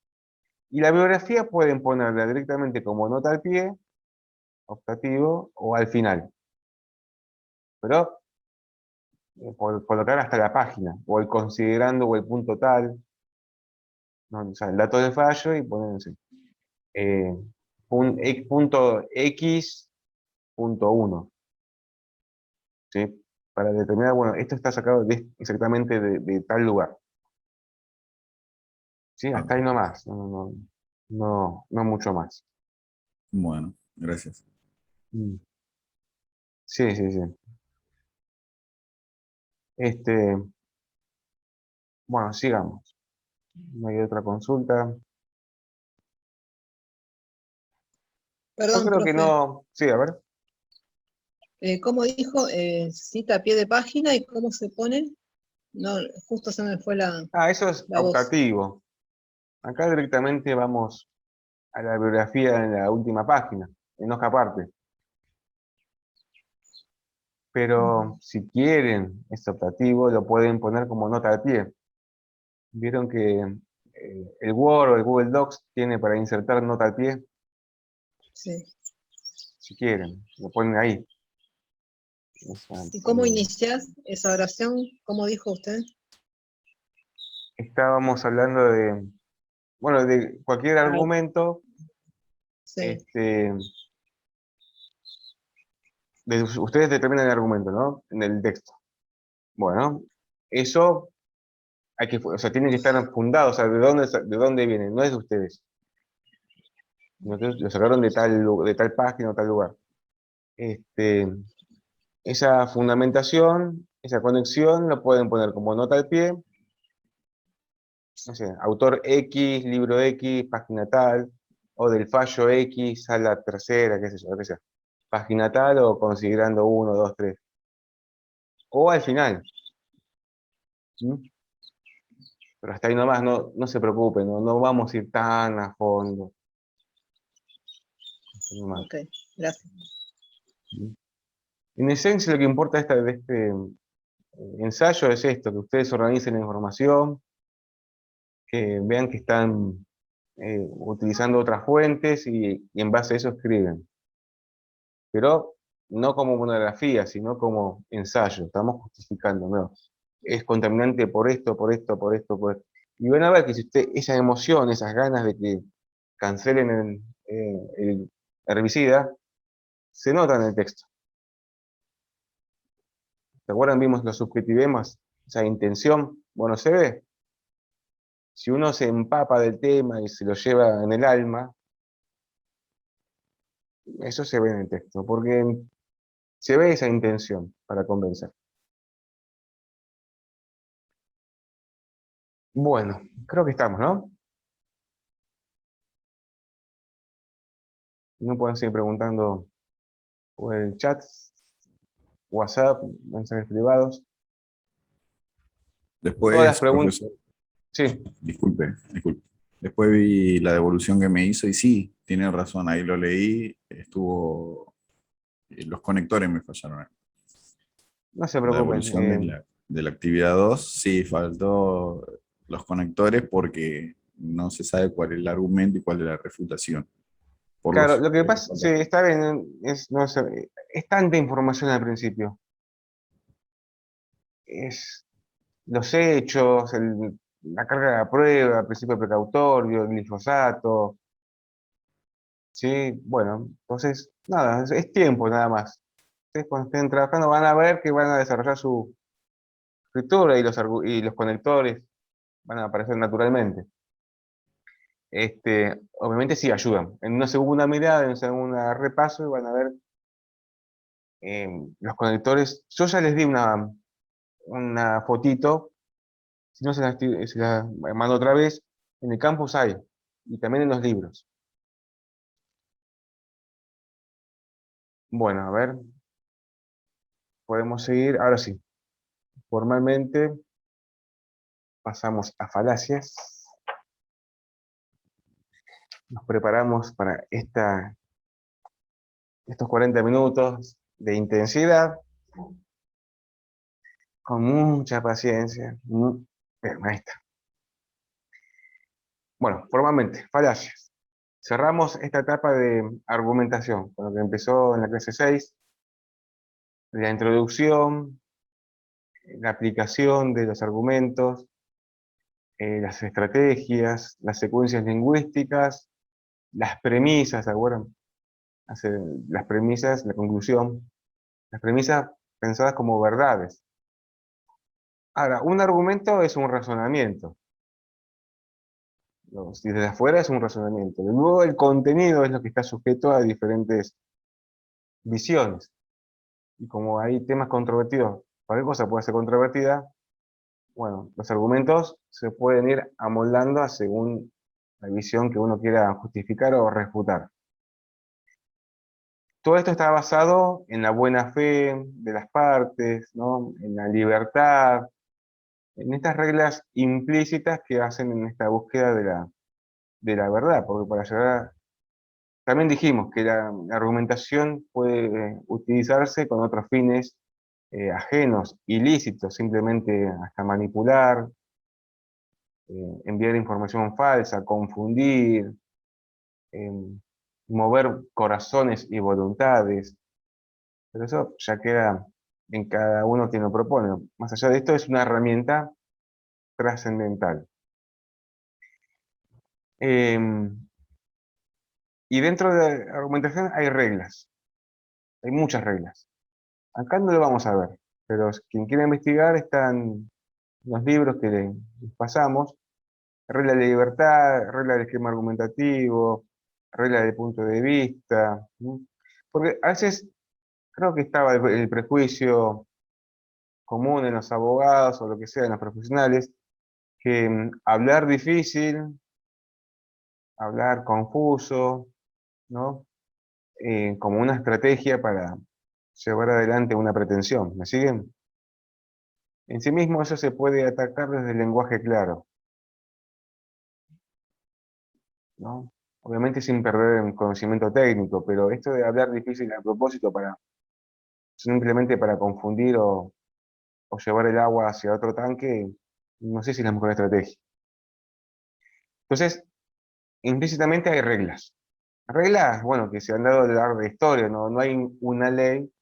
S1: Y la biografía pueden ponerla directamente como nota al pie, optativo, o al final. Pero por colocar hasta la página, o el considerando, o el punto tal, ¿no? O sea, el dato del fallo y ponen, no sé, punto X, punto 1, ¿sí? Para determinar, bueno, esto está sacado exactamente de tal lugar. ¿Sí? Hasta ahí nomás, no mucho más.
S4: bueno, gracias.
S1: Mm. Sí, sí, sí. Este, bueno, sigamos. No hay otra consulta. Yo
S5: Perdón,
S1: creo que
S5: profe.
S1: no. Sí, a ver.
S5: ¿Cómo dijo? Cita a pie de página y cómo se pone. No, justo se me fue
S1: Ah, eso es
S5: la voz.
S1: optativo. Acá directamente vamos a la bibliografía en la última página, en hoja aparte. Pero si quieren, es optativo, lo pueden poner como nota de pie. Vieron que el Word o el Google Docs tiene para insertar nota al pie.
S5: Sí.
S1: Si quieren, lo ponen ahí.
S5: ¿Y cómo iniciás esa oración? ¿Cómo dijo usted?
S1: Estábamos hablando de, bueno, de cualquier
S5: Ay,
S1: argumento,
S5: sí.
S1: ustedes determinan el argumento, ¿no? En el texto. Bueno, eso o sea, tiene que estar fundado, o sea, ¿de dónde viene? No es de ustedes. Lo sacaron de tal página o tal lugar. Esa fundamentación esa conexión lo pueden poner como nota al pie, no sé, autor X, libro X, página tal, o del fallo X, sala tercera, qué sé yo, lo que sea. Página tal o considerando 1, 2, 3. O al final. ¿Sí? Pero hasta ahí nomás, no se preocupen, no vamos a ir tan a fondo. Nomás.
S5: Ok, gracias.
S1: En esencia, lo que importa de este ensayo es esto, que ustedes organicen la información, que vean que están utilizando otras fuentes y en base a eso escriben. Pero no como monografía, sino como ensayo. Estamos justificando, ¿no? Es contaminante por esto, por esto, por esto, por esto. Y van a ver que si usted, esa emoción, esas ganas de que cancelen el herbicida, se nota en el texto. ¿Se acuerdan? Vimos los subjetivemas, esa intención. Bueno, se ve. Si uno se empapa del tema y se lo lleva en el alma, eso se ve en el texto, porque se ve esa intención para convencer. Bueno, creo que estamos, ¿no? No pueden seguir preguntando por el chat, WhatsApp, mensajes privados. Todas las
S4: Después,
S1: preguntas.
S4: profesor,
S1: Sí,
S4: disculpe. Después vi la devolución que me hizo y sí, tiene razón, ahí lo leí, los conectores me fallaron.
S1: no se
S4: La
S1: preocupen.
S4: devolución de la actividad 2 sí, faltó los conectores porque no se sabe cuál es el argumento y cuál es la refutación. Por
S1: Claro,
S4: los,
S1: lo que pasa, sí, está bien, no sé, es tanta información al principio. Es los hechos, la carga de la prueba, el principio precautorio, el glifosato. Sí, bueno, entonces, nada, es tiempo nada más. Ustedes cuando estén trabajando van a ver que van a desarrollar su escritura y los conectores van a aparecer naturalmente. Obviamente sí ayudan. En una segunda mirada, en un segundo repaso, van a ver los conectores. Yo ya les di una fotito, si no se la mando otra vez, en el campus hay, y también en los libros. Bueno, a ver, podemos seguir. Ahora sí, formalmente pasamos a falacias. Nos preparamos para estos 40 minutos de intensidad, con mucha paciencia. Bien, ahí está. Bueno, formalmente, falacias. Cerramos esta etapa de argumentación, con lo que empezó en la clase 6, la introducción, la aplicación de los argumentos, las estrategias, las secuencias lingüísticas, las premisas, ¿se acuerdan? Las premisas, la conclusión, las premisas pensadas como verdades. Ahora, un argumento es un razonamiento. ¿No? Si desde afuera es un razonamiento. Luego el contenido es lo que está sujeto a diferentes visiones. Y como hay temas controvertidos, cualquier cosa puede ser controvertida, bueno, los argumentos se pueden ir amoldando según la visión que uno quiera justificar o refutar. Todo esto está basado en la buena fe de las partes, ¿no? En la libertad, en estas reglas implícitas que hacen en esta búsqueda de la verdad, porque para llegar también dijimos que la argumentación puede utilizarse con otros fines ajenos, ilícitos, simplemente hasta manipular, enviar información falsa, confundir, eh, mover corazones y voluntades, pero eso ya queda en cada uno quien lo propone. Más allá de esto, es una herramienta trascendental. Eh, y dentro de la argumentación hay reglas, hay muchas reglas. Acá no lo vamos a ver, pero quien quiera investigar están los libros que les pasamos, regla de libertad, regla del esquema argumentativo, regla del punto de vista, ¿sí? Porque a veces creo que estaba el prejuicio común en los abogados o lo que sea, en los profesionales, que hablar difícil, hablar confuso, ¿no? Como una estrategia para llevar adelante una pretensión. ¿Me siguen? En sí mismo eso se puede atacar desde el lenguaje claro, ¿no? Obviamente sin perder el conocimiento técnico, pero esto de hablar difícil a propósito simplemente para confundir o llevar el agua hacia otro tanque, no sé si es la mejor estrategia. Entonces, implícitamente hay reglas. Reglas, bueno, que se han dado a lo largo de la historia, no hay una ley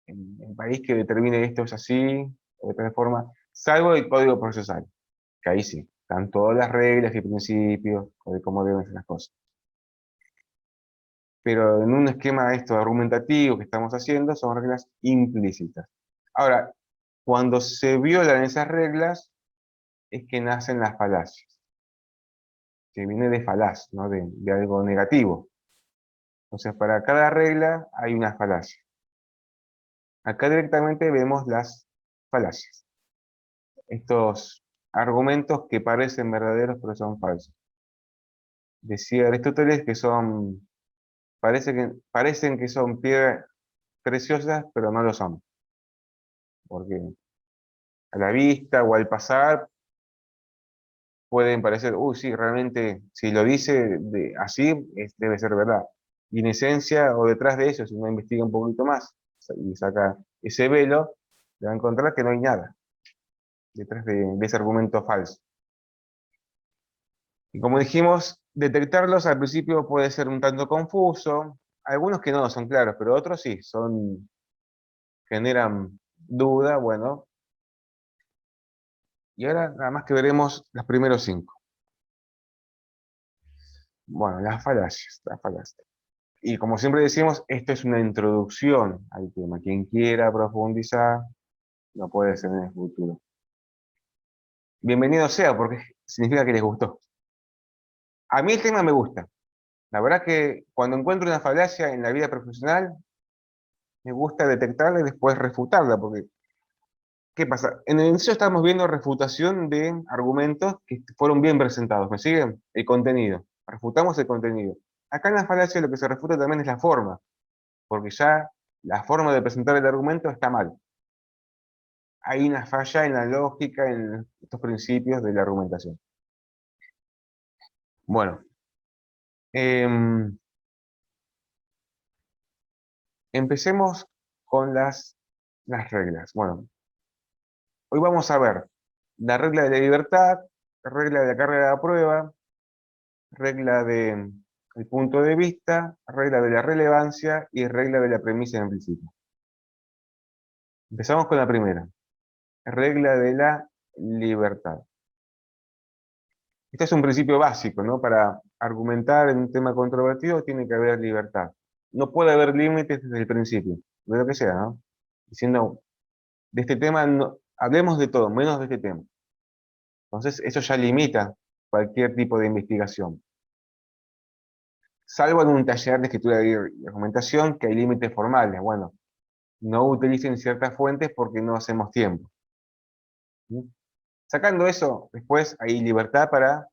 S1: en el país que determine esto es así, o de tal forma, salvo el Código Procesal, que ahí sí, están todas las reglas y principios de cómo deben ser las cosas. Pero en un esquema esto argumentativo que estamos haciendo, son reglas implícitas. Ahora, cuando se violan esas reglas, es que nacen las falacias, que viene de falaz, ¿no? de algo negativo. Entonces, para cada regla hay una falacia. Acá directamente vemos las falacias. Estos argumentos que parecen verdaderos pero son falsos. Decía Aristóteles que parecen que son piedras preciosas, pero no lo son. Porque a la vista o al pasar pueden parecer, uy, sí, realmente, si lo dice así, debe ser verdad. Y en esencia, o detrás de eso, si uno investiga un poquito más y saca ese velo, le va a encontrar que no hay nada detrás de ese argumento falso. Y como dijimos, detectarlos al principio puede ser un tanto confuso, algunos que no son claros, pero otros sí, generan duda, bueno. Y ahora nada más que veremos los primeros 5. Bueno, las falacias. Y como siempre decimos, esto es una introducción al tema. Quien quiera profundizar, lo puede hacer en el futuro. Bienvenido sea, porque significa que les gustó. A mí el tema me gusta. La verdad que cuando encuentro una falacia en la vida profesional, me gusta detectarla y después refutarla, porque ¿qué pasa? En el inicio estamos viendo refutación de argumentos que fueron bien presentados. ¿Me siguen? El contenido. Refutamos el contenido. Acá en la falacia lo que se refuta también es la forma, porque ya la forma de presentar el argumento está mal. Hay una falla en la lógica, en estos principios de la argumentación. Bueno, empecemos con las reglas. Bueno, hoy vamos a ver la regla de la libertad, regla de la carga de la prueba, regla del punto de vista, regla de la relevancia y regla de la premisa en principio. Empezamos con la primera, regla de la libertad. Este es un principio básico, ¿no? Para argumentar en un tema controvertido tiene que haber libertad. No puede haber límites desde el principio, de lo que sea, ¿no? Diciendo, de este tema, hablemos de todo, menos de este tema. Entonces, eso ya limita cualquier tipo de investigación. Salvo en un taller de escritura y argumentación que hay límites formales. Bueno, no utilicen ciertas fuentes porque no hacemos tiempo. ¿Sí? Sacando eso, después hay libertad para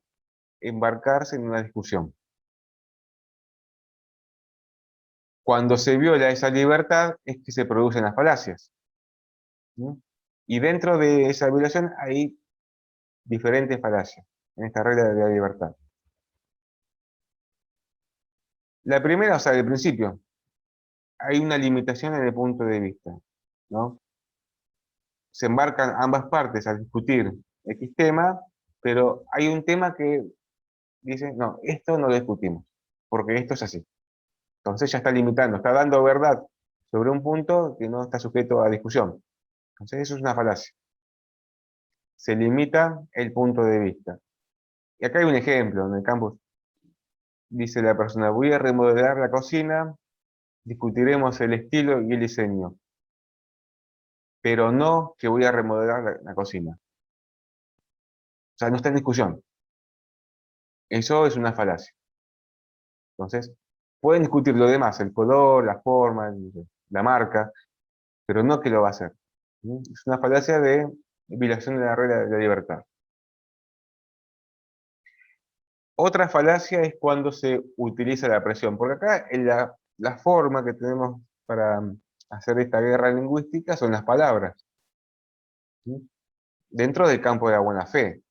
S1: embarcarse en una discusión. Cuando se viola esa libertad es que se producen las falacias. ¿Sí? Y dentro de esa violación hay diferentes falacias en esta regla de la libertad. La primera, o sea, del principio, hay una limitación en el punto de vista, ¿no? Se embarcan ambas partes a discutir X tema, pero hay un tema que dice, no, esto no lo discutimos, porque esto es así. Entonces ya está limitando, está dando verdad sobre un punto que no está sujeto a discusión. Entonces eso es una falacia. Se limita el punto de vista. Y acá hay un ejemplo, en el campus dice la persona, voy a remodelar la cocina, discutiremos el estilo y el diseño, pero no que voy a remodelar la cocina. O sea, no está en discusión. Eso es una falacia. Entonces, pueden discutir lo demás, el color, la forma, la marca, pero no que lo va a hacer. Es una falacia de violación de la regla de la libertad. Otra falacia es cuando se utiliza la presión, porque acá la forma que tenemos para hacer esta guerra lingüística son las palabras, ¿sí? Dentro del campo de la buena fe,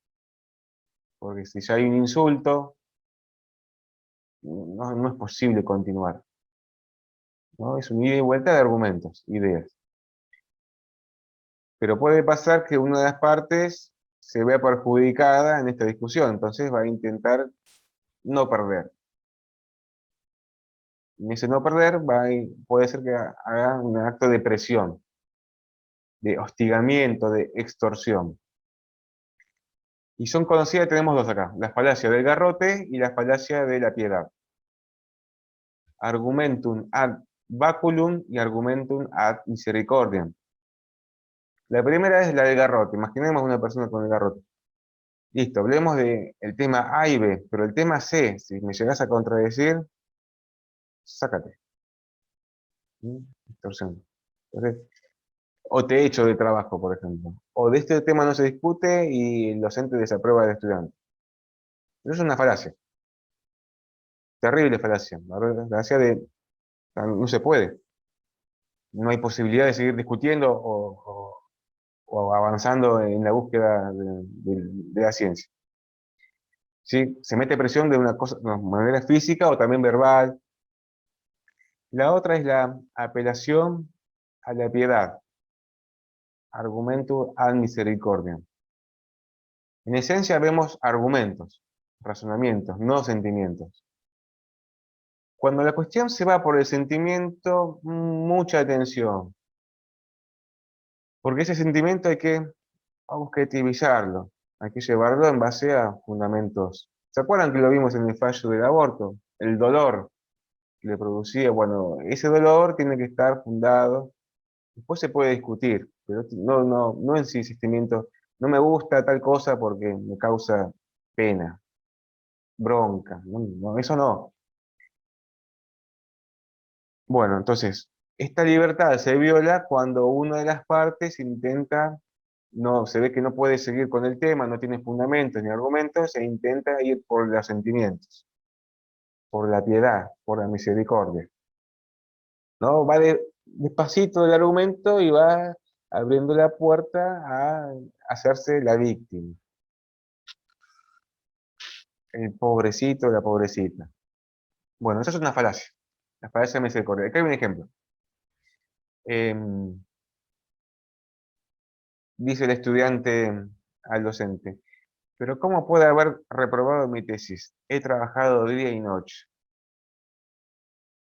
S1: porque si ya hay un insulto, no es posible continuar, ¿no? Es un ida y vuelta de argumentos, ideas. Pero puede pasar que una de las partes se vea perjudicada en esta discusión, entonces va a intentar no perder. En ese no perder puede ser que haga un acto de presión, de hostigamiento, de extorsión. Y son conocidas, tenemos dos acá, la falacia del garrote y la falacia de la piedad. Argumentum ad baculum y argumentum ad misericordiam. La primera es la del garrote. Imaginemos una persona con el garrote. Listo, hablemos del tema A y B, pero el tema C, si me llegas a contradecir, sácate. Extorsión. Entonces, o te echo de trabajo, por ejemplo. O de este tema no se discute y el docente desaprueba al estudiante. Eso es una falacia. Terrible falacia. La falacia de no se puede. No hay posibilidad de seguir discutiendo o avanzando en la búsqueda de la ciencia. ¿Sí? Se mete presión de una manera física o también verbal. La otra es la apelación a la piedad. Argumentum ad misericordiam. En esencia vemos argumentos, razonamientos, no sentimientos. Cuando la cuestión se va por el sentimiento, mucha atención. Porque ese sentimiento hay que objetivizarlo, hay que llevarlo en base a fundamentos. ¿Se acuerdan que lo vimos en el fallo del aborto? El dolor que le producía, bueno, ese dolor tiene que estar fundado. Después se puede discutir, pero no en sí sentimiento. No me gusta tal cosa porque me causa pena, bronca. Eso no. Bueno, entonces, esta libertad se viola cuando una de las partes intenta, se ve que no puede seguir con el tema, no tiene fundamentos ni argumentos, e intenta ir por los sentimientos, por la piedad, por la misericordia. ¿No? Va despacito el argumento y va abriendo la puerta a hacerse la víctima. El pobrecito, la pobrecita. Bueno, eso es una falacia. La falacia de misericordia. Acá hay un ejemplo. Dice el estudiante al docente, pero ¿cómo puede haber reprobado mi tesis? He trabajado día y noche.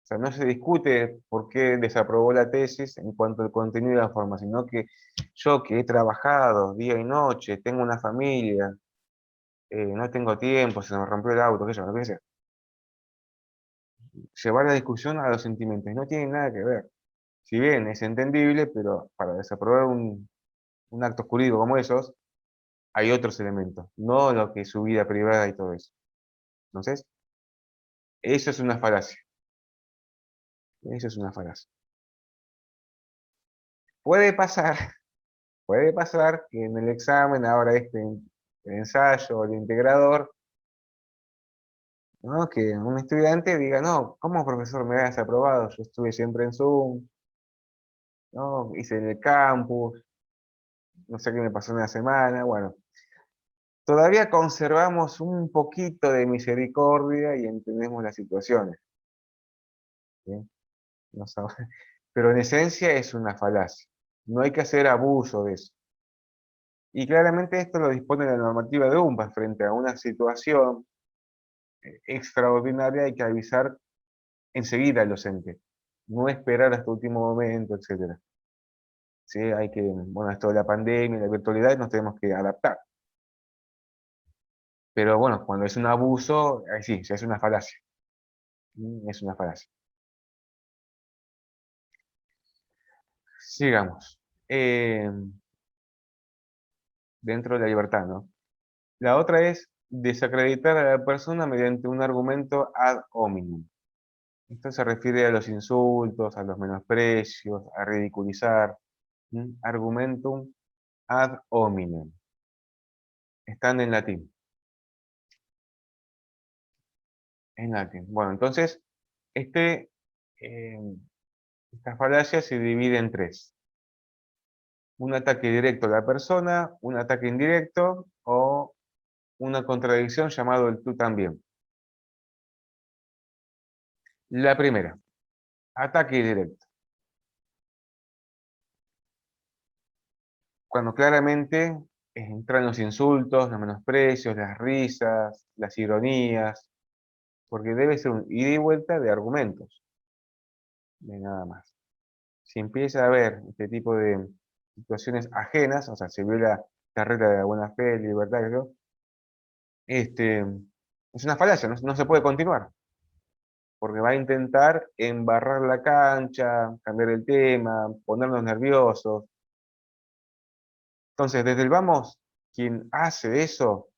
S1: O sea, no se discute por qué desaprobó la tesis en cuanto al contenido y la forma, sino que yo que he trabajado día y noche, tengo una familia, no tengo tiempo, se me rompió el auto, qué sé yo, lo que sea. Llevar la discusión a los sentimientos, no tiene nada que ver. Si bien es entendible, pero para desaprobar un acto jurídico como esos, hay otros elementos, no lo que es su vida privada y todo eso. Entonces, eso es una falacia. Eso es una falacia. Puede pasar, puede pasar que en el examen, ahora el ensayo, el integrador, ¿no? Que un estudiante diga, no, ¿cómo profesor me ha desaprobado? Yo estuve siempre en Zoom, ¿no? Hice en el campus, no sé qué me pasó en una semana, bueno. Todavía conservamos un poquito de misericordia y entendemos las situaciones. ¿Sí? No sab- Pero en esencia es una falacia. No hay que hacer abuso de eso. Y claramente esto lo dispone la normativa de UMPA. Frente a una situación extraordinaria hay que avisar enseguida al docente. No esperar hasta último momento, etc. ¿Sí? Bueno, esto de la pandemia, la virtualidad, nos tenemos que adaptar. Pero bueno, cuando es un abuso, ahí sí, ya es una falacia. Es una falacia. Sigamos. Dentro de la libertad, ¿no? La otra es desacreditar a la persona mediante un argumento ad hominem. Esto se refiere a los insultos, a los menosprecios, a ridiculizar. Argumentum ad hominem. Están en latín. En latín. Bueno, entonces, esta falacia se divide en tres. Un ataque directo a la persona, un ataque indirecto o una contradicción llamado el tú también. La primera, ataque directo. Cuando claramente entran los insultos, los menosprecios, las risas, las ironías, porque debe ser un ida y vuelta de argumentos, de nada más. Si empieza a haber este tipo de situaciones ajenas, o sea, se viola la regla de la buena fe, libertad, creo, es una falacia, no se puede continuar, porque va a intentar embarrar la cancha, cambiar el tema, ponernos nerviosos. Entonces, desde el vamos, quien hace eso,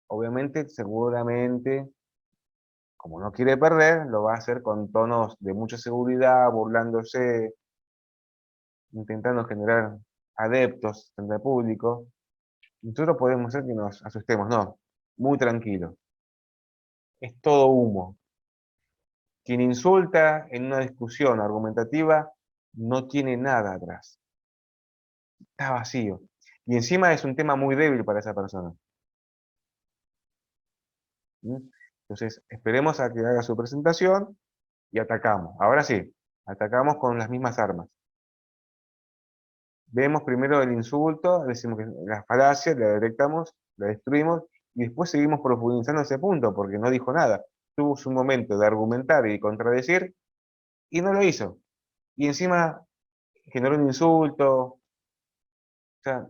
S1: obviamente, seguramente, como no quiere perder, lo va a hacer con tonos de mucha seguridad, burlándose, intentando generar adeptos entre el público. Nosotros podemos hacer que nos asustemos, no, muy tranquilo. Es todo humo. Quien insulta en una discusión argumentativa no tiene nada atrás. Está vacío. Y encima es un tema muy débil para esa persona. ¿Mm? Entonces, esperemos a que haga su presentación y atacamos. Ahora sí, atacamos con las mismas armas. Vemos primero el insulto, decimos que la falacia, la detectamos, la destruimos, y después seguimos profundizando ese punto, porque no dijo nada. Tuvo su momento de argumentar y contradecir, y no lo hizo. Y encima generó un insulto. O sea,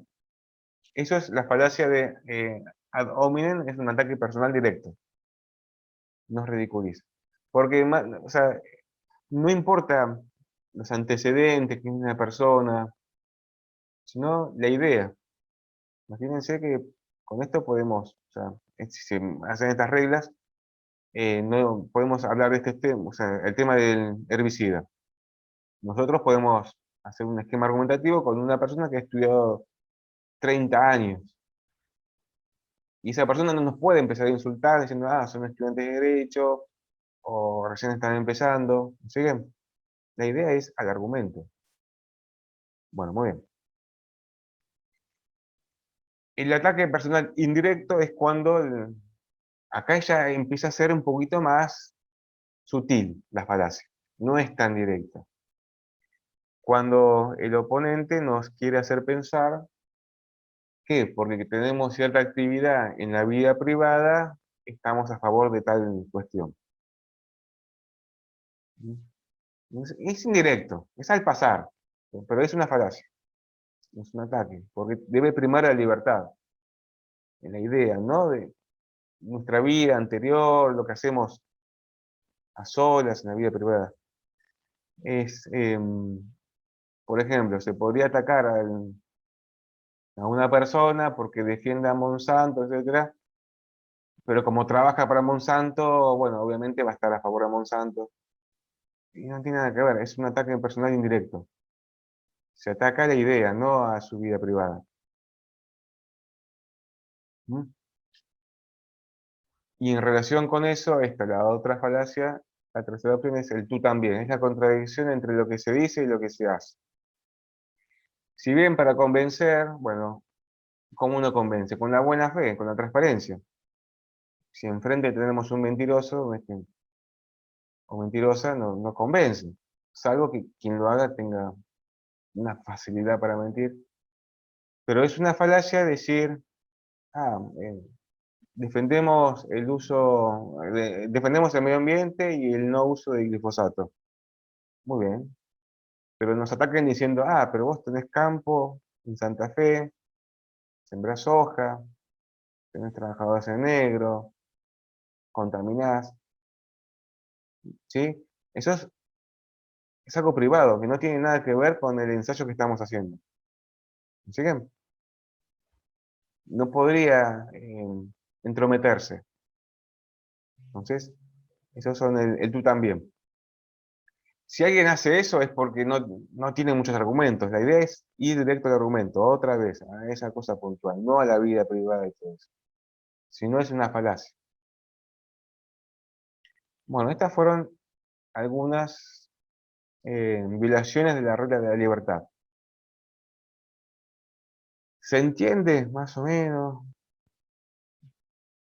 S1: eso es la falacia de ad hominem, es un ataque personal directo. Nos ridiculiza. Porque, o sea, no importa los antecedentes que tiene una persona, sino la idea. Imagínense que con esto podemos, o sea, si se hacen estas reglas, no podemos hablar de este tema, o sea, el tema del herbicida. Nosotros podemos hacer un esquema argumentativo con una persona que ha estudiado 30 años. Y esa persona no nos puede empezar a insultar diciendo, ah, son estudiantes de derecho, o recién están empezando. ¿Siguen? La idea es al argumento. Bueno, muy bien. El ataque personal indirecto es cuando acá ya empieza a ser un poquito más sutil la falacia. No es tan directa. Cuando el oponente nos quiere hacer pensar que porque tenemos cierta actividad en la vida privada, estamos a favor de tal cuestión. Es indirecto, es al pasar, pero es una falacia, es un ataque, porque debe primar la libertad, en la idea, ¿no? De nuestra vida anterior, lo que hacemos a solas en la vida privada. Es, por ejemplo, se podría atacar a una persona porque defiende a Monsanto, etcétera, pero como trabaja para Monsanto, bueno, obviamente va a estar a favor de Monsanto. Y no tiene nada que ver, es un ataque personal indirecto. Se ataca a la idea, no a su vida privada. ¿Mm? Y en relación con eso, la otra falacia, la tercera opción es el tú también, es la contradicción entre lo que se dice y lo que se hace. Si bien para convencer, bueno, ¿cómo uno convence? Con la buena fe, con la transparencia. Si enfrente tenemos un mentiroso o mentirosa, no convence. Salvo que quien lo haga tenga una facilidad para mentir. Pero es una falacia decir, ah, defendemos el uso, defendemos el medio ambiente y el no uso de glifosato. Muy bien. Pero nos ataquen diciendo, ah, pero vos tenés campo en Santa Fe, sembrás soja, tenés trabajadores en negro, contaminás, ¿sí? Eso es algo privado, que no tiene nada que ver con el ensayo que estamos haciendo. ¿Sí? No podría entrometerse. Entonces, esos son el tú también. Si alguien hace eso es porque no tiene muchos argumentos. La idea es ir directo al argumento, otra vez, a esa cosa puntual, no a la vida privada y todo eso. Si no, es una falacia. Bueno, estas fueron algunas violaciones de la regla de la libertad. ¿Se entiende más o menos?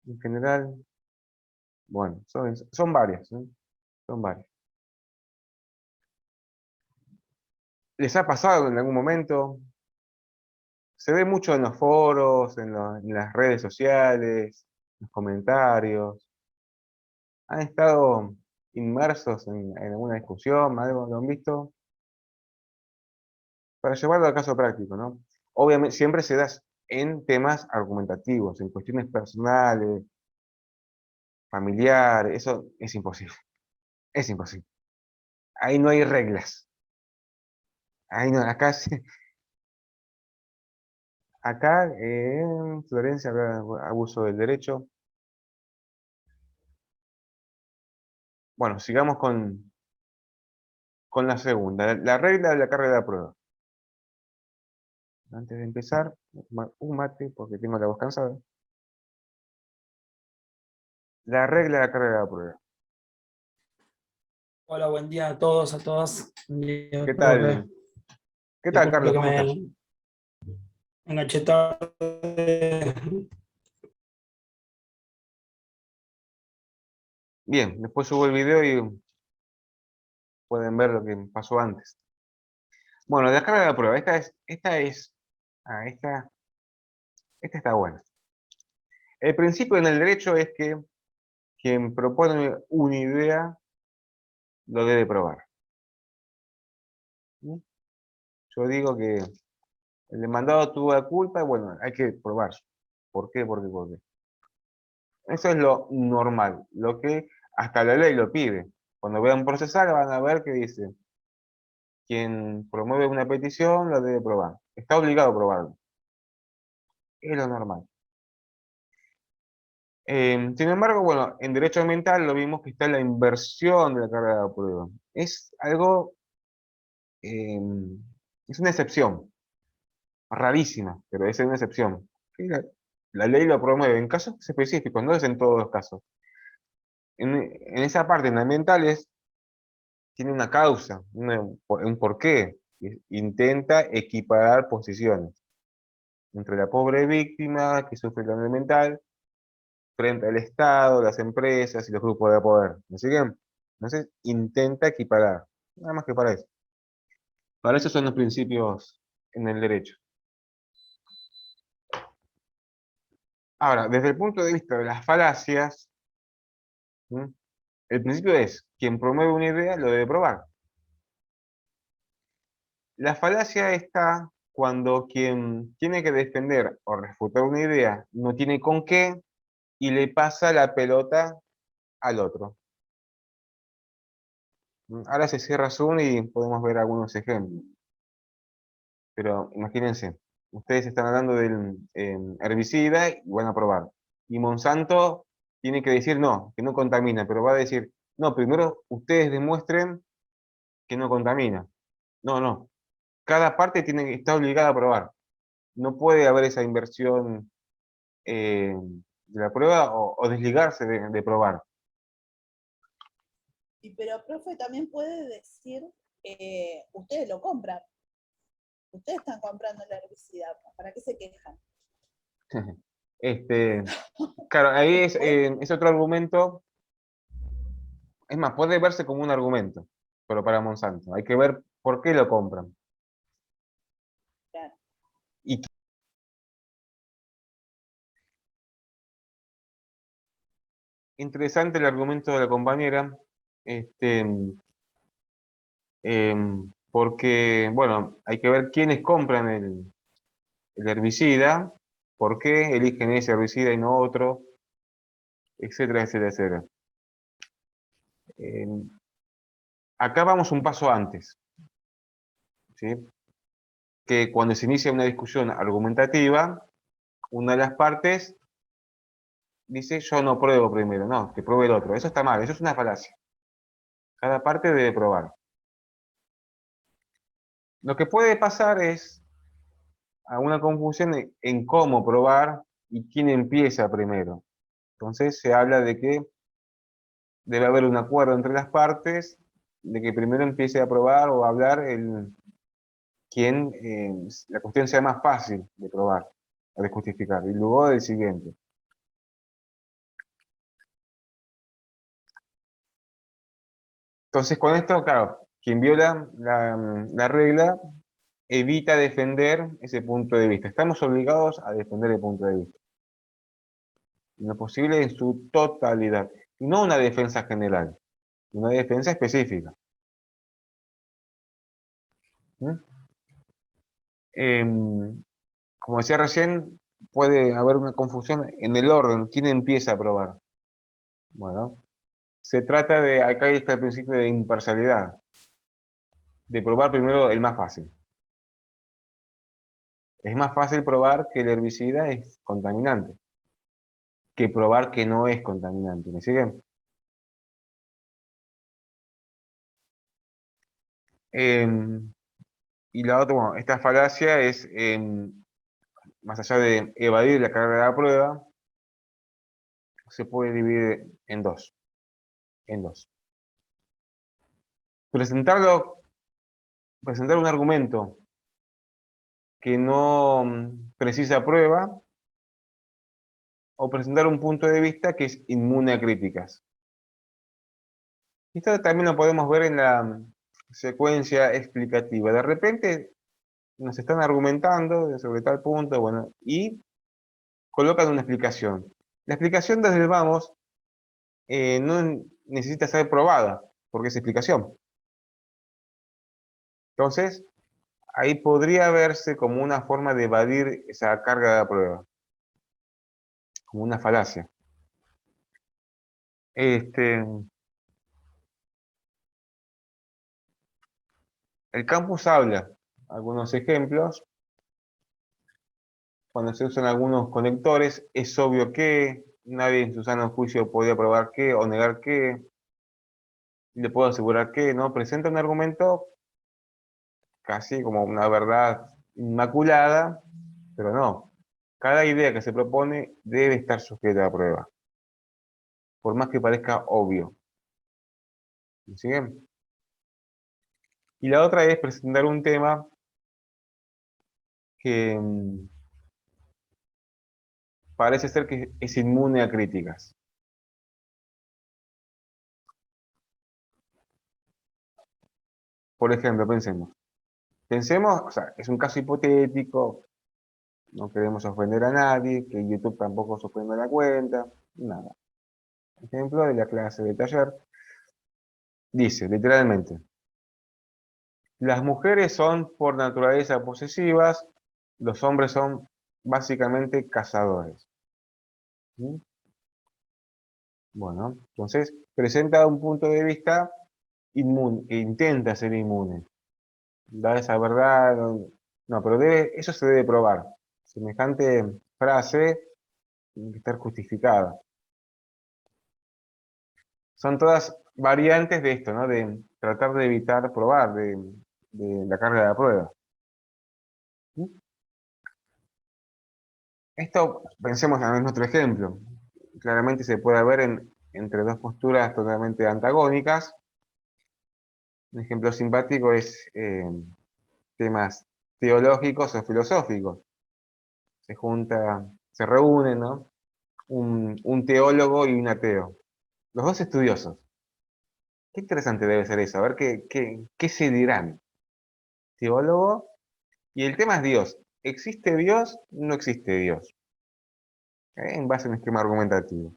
S1: En general, bueno, son varias, ¿eh? Son varias. ¿Les ha pasado en algún momento? Se ve mucho en los foros, en las redes sociales, en los comentarios. ¿Han estado inmersos en alguna discusión, algo, lo han visto? Para llevarlo al caso práctico, ¿no? Obviamente, siempre se da en temas argumentativos, en cuestiones personales, familiares, eso es imposible. Es imposible. Ahí no hay reglas. Ahí no, acá sí. Acá en Florencia habrá abuso del derecho. Bueno, sigamos con la segunda, la regla de la carga de la prueba. Antes de empezar, voy a tomar un mate porque tengo la voz cansada. La regla de la carga de la prueba.
S6: Hola, buen día a todos, a todas. Buen día,
S1: ¿Qué
S6: profe.
S1: tal? ¿Qué tal,
S6: Disculpe
S1: Carlos?
S6: que
S1: ¿Cómo estás?
S6: me enganché tarde.
S1: Bien, después subo el video y pueden ver lo que pasó antes. Bueno, la carga de la prueba. Esta está buena. El principio en el derecho es que quien propone una idea lo debe probar. ¿Sí? Yo digo que el demandado tuvo la culpa, bueno, hay que probar. ¿Por qué? ¿Por qué? Eso es lo normal, lo que hasta la ley lo pide. Cuando vean procesar van a ver que dice, quien promueve una petición lo debe probar. Está obligado a probarlo. Es lo normal. Sin embargo, bueno, en derecho ambiental lo vimos que está la inversión de la carga de la prueba. Es algo, es una excepción, rarísima, pero es una excepción. Sí, la ley lo promueve en casos específicos, no es en todos los casos. En esa parte, en ambientales, tiene una causa, un porqué. Intenta equiparar posiciones entre la pobre víctima que sufre el daño ambiental frente al Estado, las empresas y los grupos de poder. ¿Me siguen? Entonces, intenta equiparar. Nada más que para eso. Para eso son los principios en el derecho. Ahora, desde el punto de vista de las falacias, ¿sí? El principio es, quien promueve una idea lo debe probar. La falacia está cuando quien tiene que defender o refutar una idea no tiene con qué y le pasa la pelota al otro. Ahora se cierra Zoom y podemos ver algunos ejemplos. Pero imagínense, ustedes están hablando del herbicida y van a probar. Y Monsanto tiene que decir no, que no contamina, pero va a decir, no, primero ustedes demuestren que no contamina. No, no. Cada parte está obligada a probar. No puede haber esa inversión de la prueba o desligarse de probar.
S7: Pero, profe, también puede decir, ustedes lo compran. Ustedes están comprando el herbicida. ¿Para qué se quejan?
S1: Claro, ahí es otro argumento. Es más, puede verse como un argumento, pero para Monsanto. Hay que ver por qué lo compran.
S7: Claro.
S1: Y interesante el argumento de la compañera, porque, bueno, hay que ver quiénes compran el herbicida, por qué eligen ese herbicida y no otro, etcétera, etcétera, etcétera. Acá vamos un paso antes, ¿sí? Que cuando se inicia una discusión argumentativa, una de las partes dice yo no pruebo primero, no, que pruebe el otro. Eso está mal, eso es una falacia. Cada parte debe probar. Lo que puede pasar es alguna confusión en cómo probar y quién empieza primero. Entonces se habla de que debe haber un acuerdo entre las partes, de que primero empiece a probar o a hablar quien la cuestión sea más fácil de probar o de justificar, y luego el siguiente. Entonces con esto, claro, quien viola la regla evita defender ese punto de vista. Estamos obligados a defender el punto de vista, en lo posible en su totalidad, y no una defensa general, una defensa específica. ¿Mm? Como decía recién, puede haber una confusión en el orden, quién empieza a probar. Bueno, se trata de, acá está el principio de imparcialidad, de probar primero el más fácil. Es más fácil probar que el herbicida es contaminante, que probar que no es contaminante. ¿Me siguen? Y la otra, bueno, esta falacia es, más allá de evadir la carga de la prueba, se puede dividir en dos. En dos. Presentar un argumento que no precisa prueba, o presentar un punto de vista que es inmune a críticas. Esto también lo podemos ver en la secuencia explicativa. De repente nos están argumentando sobre tal punto, bueno, y colocan una explicación. La explicación desde el vamos no necesita ser probada, porque es explicación. Entonces, ahí podría verse como una forma de evadir esa carga de la prueba, como una falacia. El campus habla algunos ejemplos. Cuando se usan algunos conectores, es obvio que nadie en su sano juicio podría probar que o negar que. Le puedo asegurar que no presenta un argumento casi como una verdad inmaculada, pero no. Cada idea que se propone debe estar sujeta a prueba, por más que parezca obvio. ¿Me siguen? Y la otra es presentar un tema que parece ser que es inmune a críticas. Por ejemplo, pensemos, o sea, es un caso hipotético, no queremos ofender a nadie, que YouTube tampoco se ofenda la cuenta, nada. Ejemplo de la clase de taller. Dice, literalmente, las mujeres son por naturaleza posesivas, los hombres son básicamente cazadores. ¿Mm? Bueno, entonces presenta un punto de vista inmune, que intenta ser inmune. Da esa verdad, no, pero eso se debe probar. Semejante frase tiene que estar justificada. Son todas variantes de esto, ¿no? De tratar de evitar probar, de la carga de la prueba. ¿Mm? Esto, pensemos en otro ejemplo. Claramente se puede ver entre dos posturas totalmente antagónicas. Un ejemplo simpático es temas teológicos o filosóficos. Se reúnen, ¿no? Un teólogo y un ateo. Los dos estudiosos. Qué interesante debe ser eso. A ver qué se dirán. Teólogo. Y el tema es Dios. ¿Existe Dios? No existe Dios. En base a un esquema argumentativo.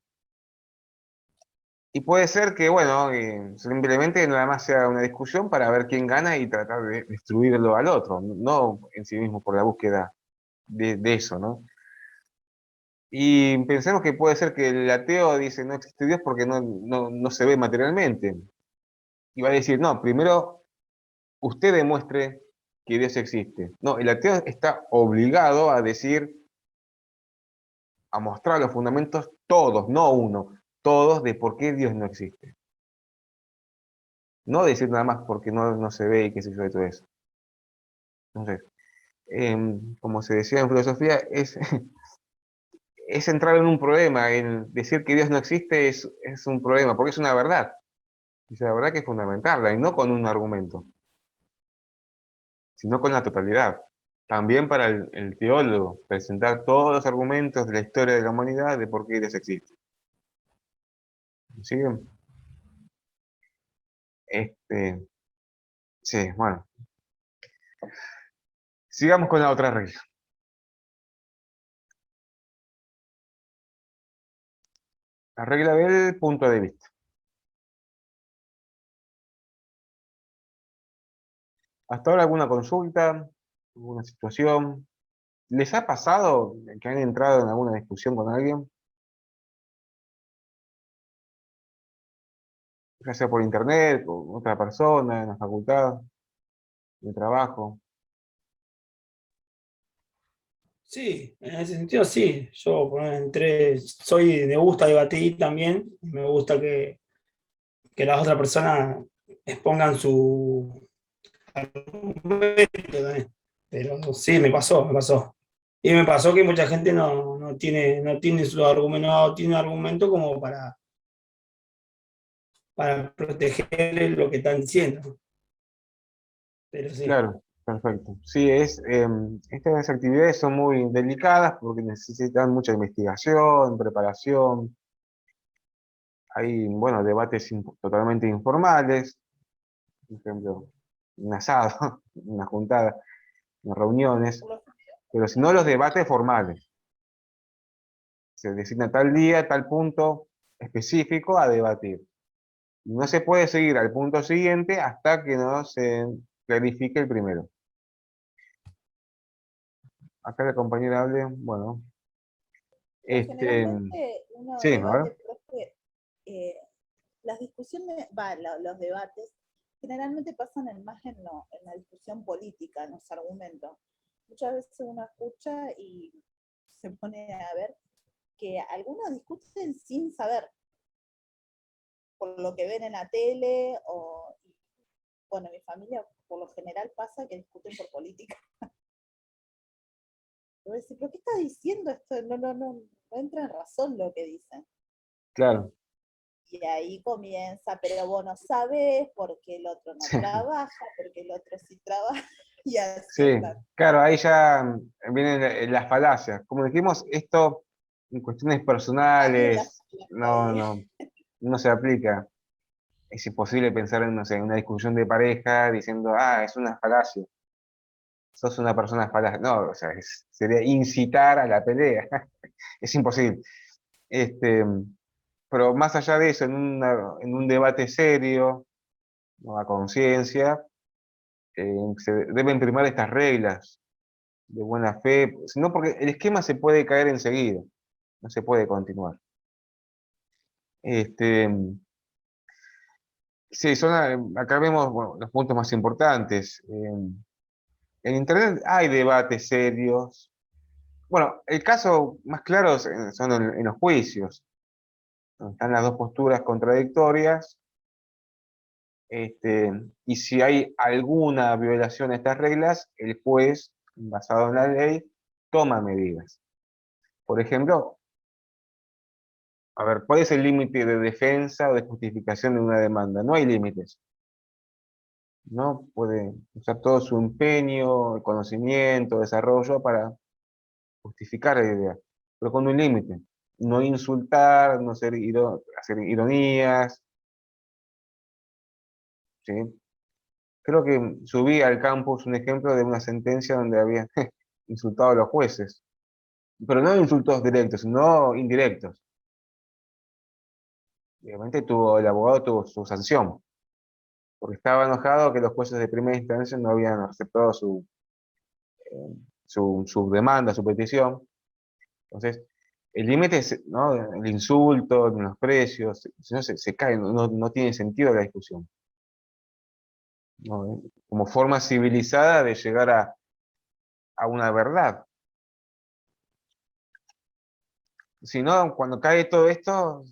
S1: Y puede ser que, bueno, simplemente nada más sea una discusión para ver quién gana y tratar de destruirlo al otro, no en sí mismo por la búsqueda de eso, ¿no? Y pensemos que puede ser que el ateo dice no existe Dios porque no se ve materialmente. Y va a decir, no, primero usted demuestre que Dios existe. No, el ateo está obligado a decir, a mostrar los fundamentos todos, no uno, todos de por qué Dios no existe. No decir nada más porque no se ve y qué sé yo de todo eso. Entonces, como se decía en filosofía, es entrar en un problema. El decir que Dios no existe es un problema, porque es una verdad. Y la verdad que es fundamentarla, y no con un argumento, sino con la totalidad. También para el teólogo, presentar todos los argumentos de la historia de la humanidad de por qué Dios existe. ¿Siguen? Sí, bueno. Sigamos con la otra regla. La regla del punto de vista. ¿Hasta ahora alguna consulta? ¿Alguna situación? ¿Les ha pasado que han entrado en alguna discusión con alguien? Ya sea por internet, con otra persona, en la facultad, en el trabajo.
S6: Sí, en ese sentido sí. Yo me gusta debatir también, me gusta que las otras personas expongan su argumento también. Pero sí, me pasó. Y me pasó que mucha gente no tiene su argumento, no tiene argumento como para proteger lo que están diciendo. Pero sí.
S1: Claro, perfecto. Sí, estas actividades son muy delicadas porque necesitan mucha investigación, preparación. Hay, bueno, debates totalmente informales, por ejemplo, un asado, una juntada, unas reuniones, pero si no los debates formales. Se designa tal día, tal punto específico a debatir. No se puede seguir al punto siguiente hasta que no se clarifique el primero. Acá la compañera hable, bueno,
S7: Pero
S1: este,
S7: generalmente uno
S1: sí, a ver.
S7: debate, profe, las discusiones, los debates, generalmente pasan más en la discusión política, en los argumentos. Muchas veces uno escucha y se pone a ver que algunos discuten sin saber, por lo que ven en la tele, bueno, mi familia por lo general pasa que discuten por política. Yo voy a decir, ¿pero qué está diciendo esto? No entra en razón lo que dicen.
S1: Claro.
S7: Y ahí comienza, pero vos no sabés porque el otro no
S1: Sí,
S7: trabaja, porque el otro sí trabaja, y así
S1: sí,
S7: está.
S1: claro, ahí ya vienen las falacias. Como dijimos, esto en cuestiones
S7: También las
S1: personales no,
S7: ahí.
S1: no se aplica. Es imposible pensar en, no sé, en una discusión de pareja diciendo, es una falacia, sos una persona falaz. No, o sea, sería incitar a la pelea. Es imposible. Este, pero más allá de eso, en un debate serio, ¿no? A conciencia, se deben primar estas reglas de buena fe, sino porque el esquema se puede caer enseguida, no se puede continuar. Este, sí, acá vemos, bueno, los puntos más importantes. En Internet hay debates serios. Bueno, el caso más claro son en los juicios, donde están las dos posturas contradictorias. Y si hay alguna violación a estas reglas, el juez, basado en la ley, toma medidas. Por ejemplo, a ver, ¿cuál es el límite de defensa o de justificación de una demanda? No hay límites. No puede usar todo su empeño, conocimiento, desarrollo para justificar la idea, pero con un límite. No insultar, no hacer ironías, ¿sí? Creo que subí al campus un ejemplo de una sentencia donde había insultado a los jueces, pero no insultos directos, sino indirectos. Obviamente el abogado tuvo su sanción, porque estaba enojado que los jueces de primera instancia no habían aceptado su demanda, su petición. Entonces, el límite es, ¿no? El insulto, los precios, si no se cae, no tiene sentido la discusión. ¿No? Como forma civilizada de llegar a una verdad. Si no, cuando cae todo esto,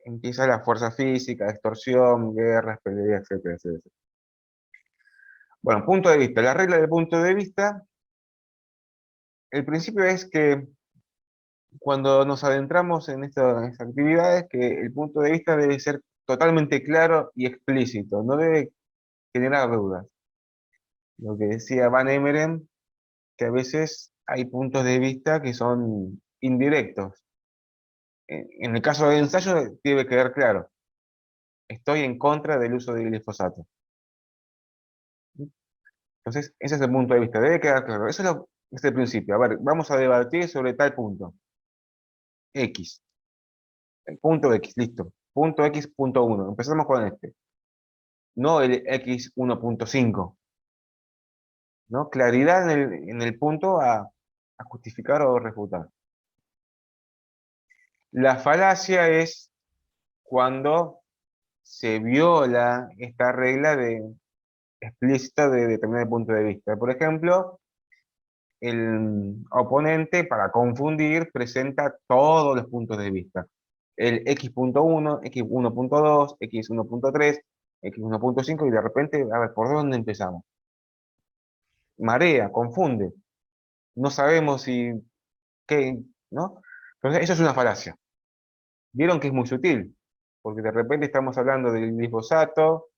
S1: empieza la fuerza física, extorsión, guerras, peleas, etcétera, etcétera. Bueno, punto de vista. La regla del punto de vista, el principio es que cuando nos adentramos en estas actividades, que el punto de vista debe ser totalmente claro y explícito, no debe generar dudas. Lo que decía Van Emeren, que a veces hay puntos de vista que son indirectos. En el caso del ensayo debe quedar claro, estoy en contra del uso del glifosato. Entonces, ese es el punto de vista, debe quedar claro. Eso es el principio. A ver, vamos a debatir sobre tal punto. X. El punto X, listo. Punto X, punto 1. Empezamos con este. No el X 1.5. ¿No? Claridad en el punto a justificar o refutar. La falacia es cuando se viola esta regla explícita de determinado punto de vista. Por ejemplo, el oponente, para confundir, presenta todos los puntos de vista. El X.1, X1.2, X1.3, X1.5, y de repente, a ver, ¿por dónde empezamos? Marea, confunde. No sabemos qué, ¿no? Entonces, eso es una falacia. Vieron que es muy sutil, porque de repente estamos hablando del glifosato,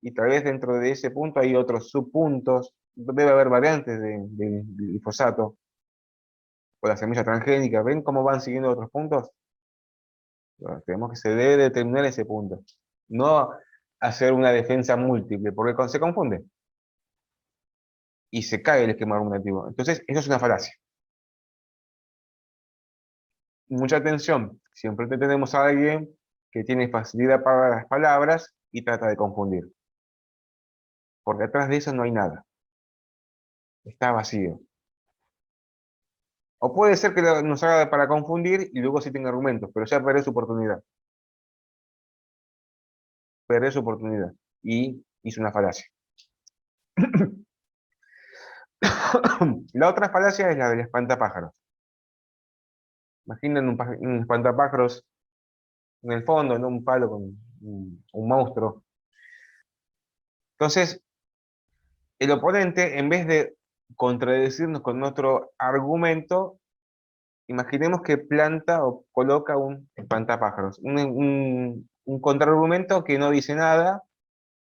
S1: y tal vez dentro de ese punto hay otros subpuntos, debe haber variantes del glifosato, o la semilla transgénica. ¿Ven cómo van siguiendo otros puntos? Bueno, tenemos que se debe determinar ese punto. No hacer una defensa múltiple, porque se confunde. Y se cae el esquema argumentativo. Entonces, eso es una falacia. Mucha atención. Siempre tenemos a alguien que tiene facilidad para las palabras y trata de confundir. Porque atrás de eso no hay nada. Está vacío. O puede ser que nos haga para confundir y luego sí tenga argumentos, pero ya perdió su oportunidad. Perdió su oportunidad. Y hizo una falacia. La otra falacia es la del espantapájaros. Imaginen un espantapájaros en el fondo, ¿no? Un palo con un monstruo. Entonces, el oponente, en vez de contradecirnos con nuestro argumento, imaginemos que planta o coloca un espantapájaros, un contraargumento que no dice nada,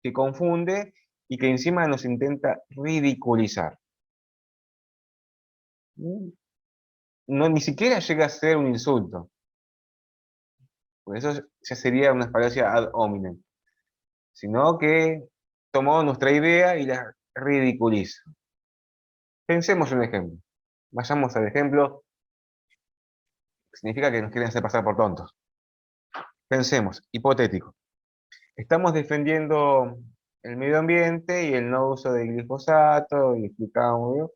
S1: que confunde y que encima nos intenta ridiculizar. No, ni siquiera llega a ser un insulto. Por eso ya sería una falacia ad hominem. Sino que tomó nuestra idea y la ridiculiza. Pensemos un ejemplo. Vayamos al ejemplo. Significa que nos quieren hacer pasar por tontos. Pensemos, hipotético. Estamos defendiendo el medio ambiente y el no uso del glifosato, y explicamos, ¿no?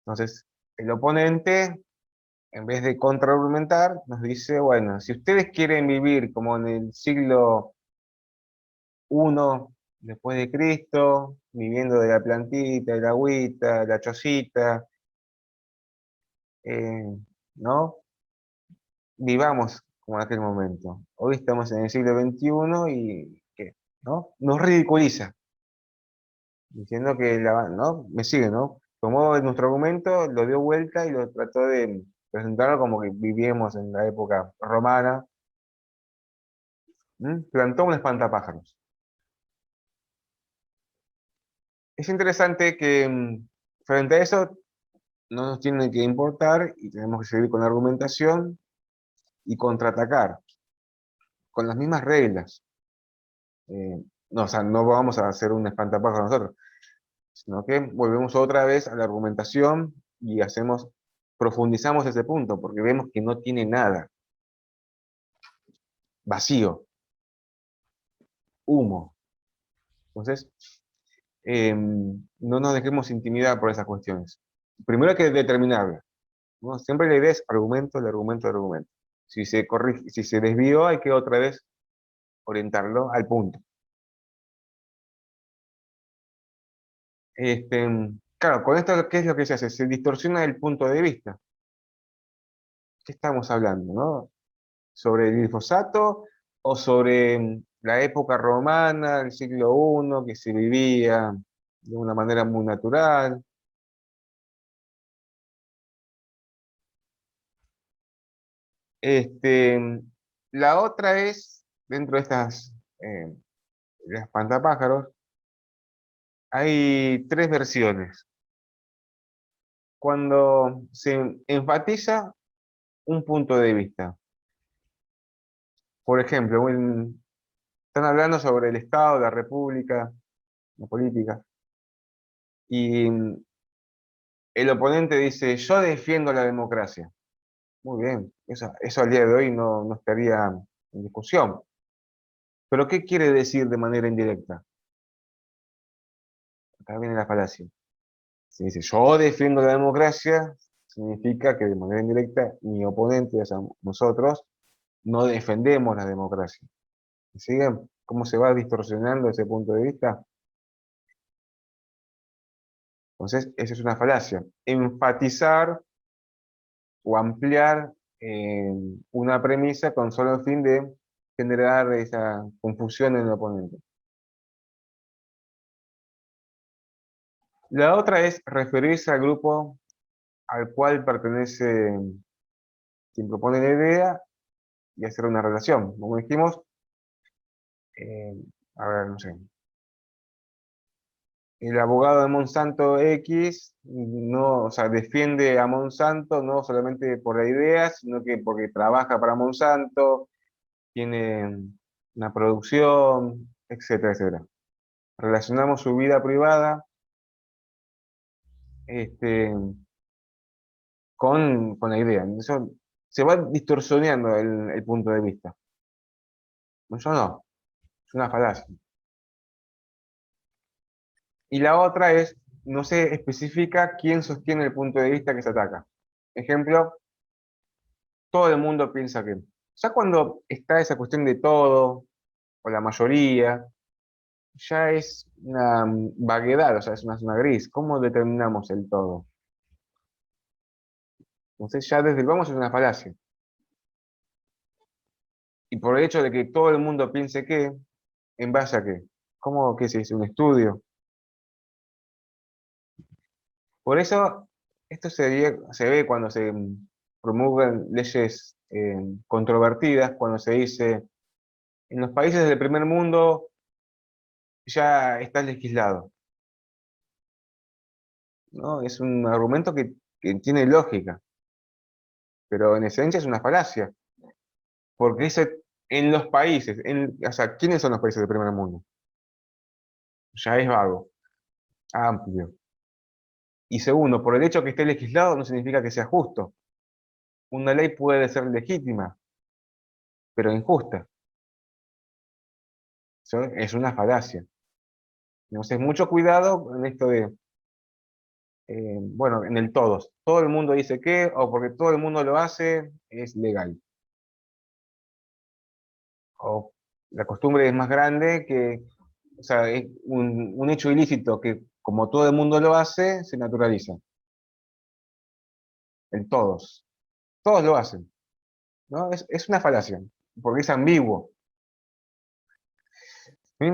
S1: Entonces, el oponente, en vez de contraargumentar, nos dice, bueno, si ustedes quieren vivir como en el siglo I después de Cristo, viviendo de la plantita, de la agüita, de la chocita, ¿no? Vivamos como en aquel momento. Hoy estamos en el siglo XXI y ¿qué? ¿No? Nos ridiculiza, diciendo que ¿no? Me sigue, ¿no? Tomó nuestro argumento, lo dio vuelta y lo trató de presentarlo como que vivíamos en la época romana. Plantó un espantapájaros. Es interesante que frente a eso no nos tiene que importar y tenemos que seguir con la argumentación y contraatacar con las mismas reglas. No, o sea, no vamos a hacer un espantapájaros nosotros, sino que volvemos otra vez a la argumentación y profundizamos ese punto, porque vemos que no tiene nada. Vacío. Humo. Entonces, no nos dejemos intimidar por esas cuestiones. Primero hay que determinarla, ¿no? Siempre la idea es argumento, el argumento, el argumento. Si se corrige, si se desvió, hay que otra vez orientarlo al punto. Claro, con esto, ¿qué es lo que se hace? Se distorsiona el punto de vista. ¿Qué estamos hablando, no? ¿Sobre el glifosato o sobre la época romana, el siglo I, que se vivía de una manera muy natural. La otra es, dentro de estas de espantapájaros, hay tres versiones. Cuando se enfatiza un punto de vista. Por ejemplo, están hablando sobre el Estado, la República, la política, y el oponente dice, yo defiendo la democracia. Muy bien, eso al día de hoy no estaría en discusión. Pero ¿qué quiere decir de manera indirecta? Acá viene la falacia. Si dice, yo defiendo la democracia, significa que de manera indirecta mi oponente, o sea, nosotros, no defendemos la democracia. ¿Siguen cómo se va distorsionando ese punto de vista? Entonces, eso es una falacia. Enfatizar o ampliar una premisa con solo el fin de generar esa confusión en el oponente. La otra es referirse al grupo al cual pertenece quien propone la idea y hacer una relación. Como dijimos, eh, a ver, no sé, el abogado de Monsanto X no, o sea, defiende a Monsanto no solamente por la idea, sino que porque trabaja para Monsanto, tiene una producción, etcétera, etcétera. Relacionamos su vida privada este, con la idea. Eso se va distorsionando el punto de vista. Eso no, es una falacia. Y la otra es, no se especifica quién sostiene el punto de vista que se ataca. Ejemplo, todo el mundo piensa que. Ya cuando está esa cuestión de todo, o la mayoría, ya es una vaguedad, o sea, es una zona gris. ¿Cómo determinamos el todo? Entonces ya desde el vamos es una falacia. Y por el hecho de que todo el mundo piense que, ¿en base a qué? ¿Cómo que se dice? ¿Un estudio? Por eso, esto se ve cuando se promulgan leyes controvertidas, cuando se dice, en los países del primer mundo ya está legislado, ¿no? Es un argumento que tiene lógica, pero en esencia es una falacia, porque dice en los países, o sea, ¿quiénes son los países del primer mundo? Ya es vago, amplio. Y segundo, por el hecho que esté legislado no significa que sea justo. Una ley puede ser legítima, pero injusta. Eso es una falacia. Entonces, mucho cuidado en esto de, bueno, en el todos. Todo el mundo dice que, o porque todo el mundo lo hace, es legal. O la costumbre es más grande que, o sea, es un hecho ilícito que, como todo el mundo lo hace, se naturaliza. El todos. Todos lo hacen, ¿no? Es una falacia, porque es ambiguo. ¿Sí?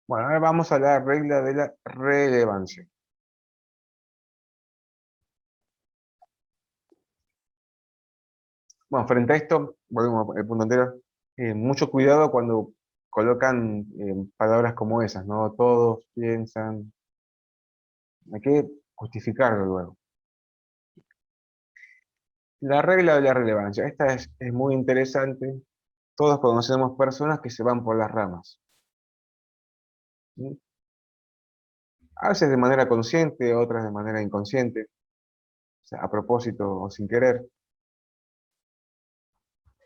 S1: Bueno, ahora vamos a la regla de la relevancia. Bueno, frente a esto, volvemos al punto anterior, mucho cuidado cuando colocan palabras como esas, ¿no? Todos piensan, hay que justificarlo luego. La regla de la relevancia, esta es muy interesante. Todos conocemos personas que se van por las ramas, ¿sí? A veces de manera consciente, otras de manera inconsciente, o sea, a propósito o sin querer.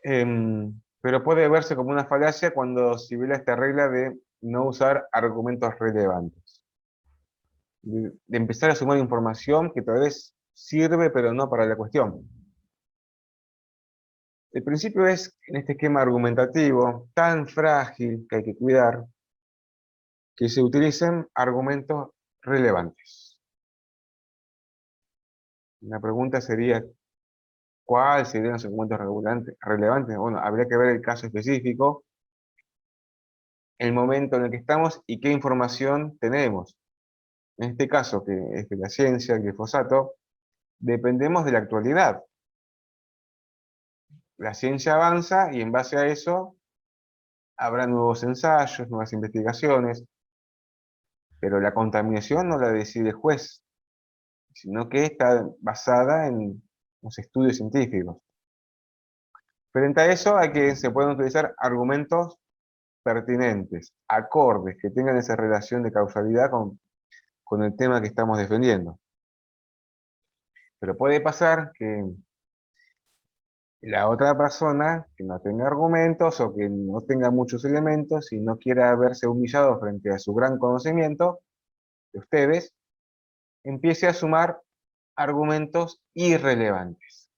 S1: Pero puede verse como una falacia cuando se viola esta regla de no usar argumentos relevantes. De empezar a sumar información que tal vez sirve, pero no para la cuestión. El principio es, en este esquema argumentativo, tan frágil que hay que cuidar, que se utilicen argumentos relevantes. La pregunta sería, ¿cuáles serían los argumentos relevantes? Bueno, habría que ver el caso específico, el momento en el que estamos y qué información tenemos. En este caso, que es de la ciencia, el glifosato, dependemos de la actualidad. La ciencia avanza y en base a eso habrá nuevos ensayos, nuevas investigaciones, pero la contaminación no la decide el juez, sino que está basada en los estudios científicos. Frente a eso se pueden utilizar argumentos pertinentes, acordes, que tengan esa relación de causalidad con el tema que estamos defendiendo. Pero puede pasar que la otra persona que no tenga argumentos o que no tenga muchos elementos y no quiera verse humillado frente a su gran conocimiento de ustedes, empiece a sumar argumentos irrelevantes.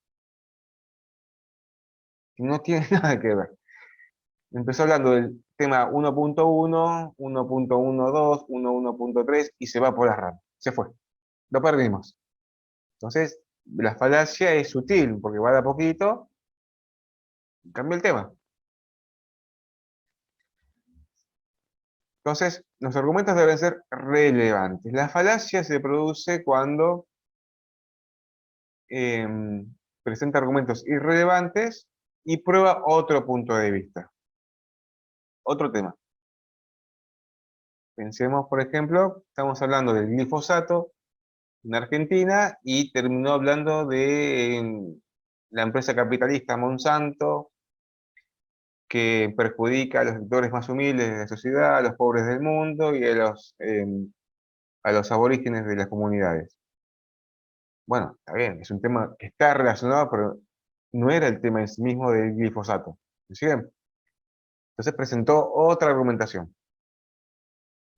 S1: No tiene nada que ver. Empezó hablando del tema 1.1, 1.12, 1.3 y se va por las ramas. Se fue. Lo perdimos. Entonces, la falacia es sutil porque va de a poquito y cambia el tema. Entonces, los argumentos deben ser relevantes. La falacia se produce cuando presenta argumentos irrelevantes y prueba otro punto de vista. Otro tema. Pensemos, por ejemplo, estamos hablando del glifosato en Argentina y terminó hablando de la empresa capitalista Monsanto, que perjudica a los sectores más humildes de la sociedad, a los pobres del mundo y a los aborígenes de las comunidades. Bueno, está bien, es un tema que está relacionado, pero no era el tema en sí mismo del glifosato. ¿Me siguen? Entonces presentó otra argumentación.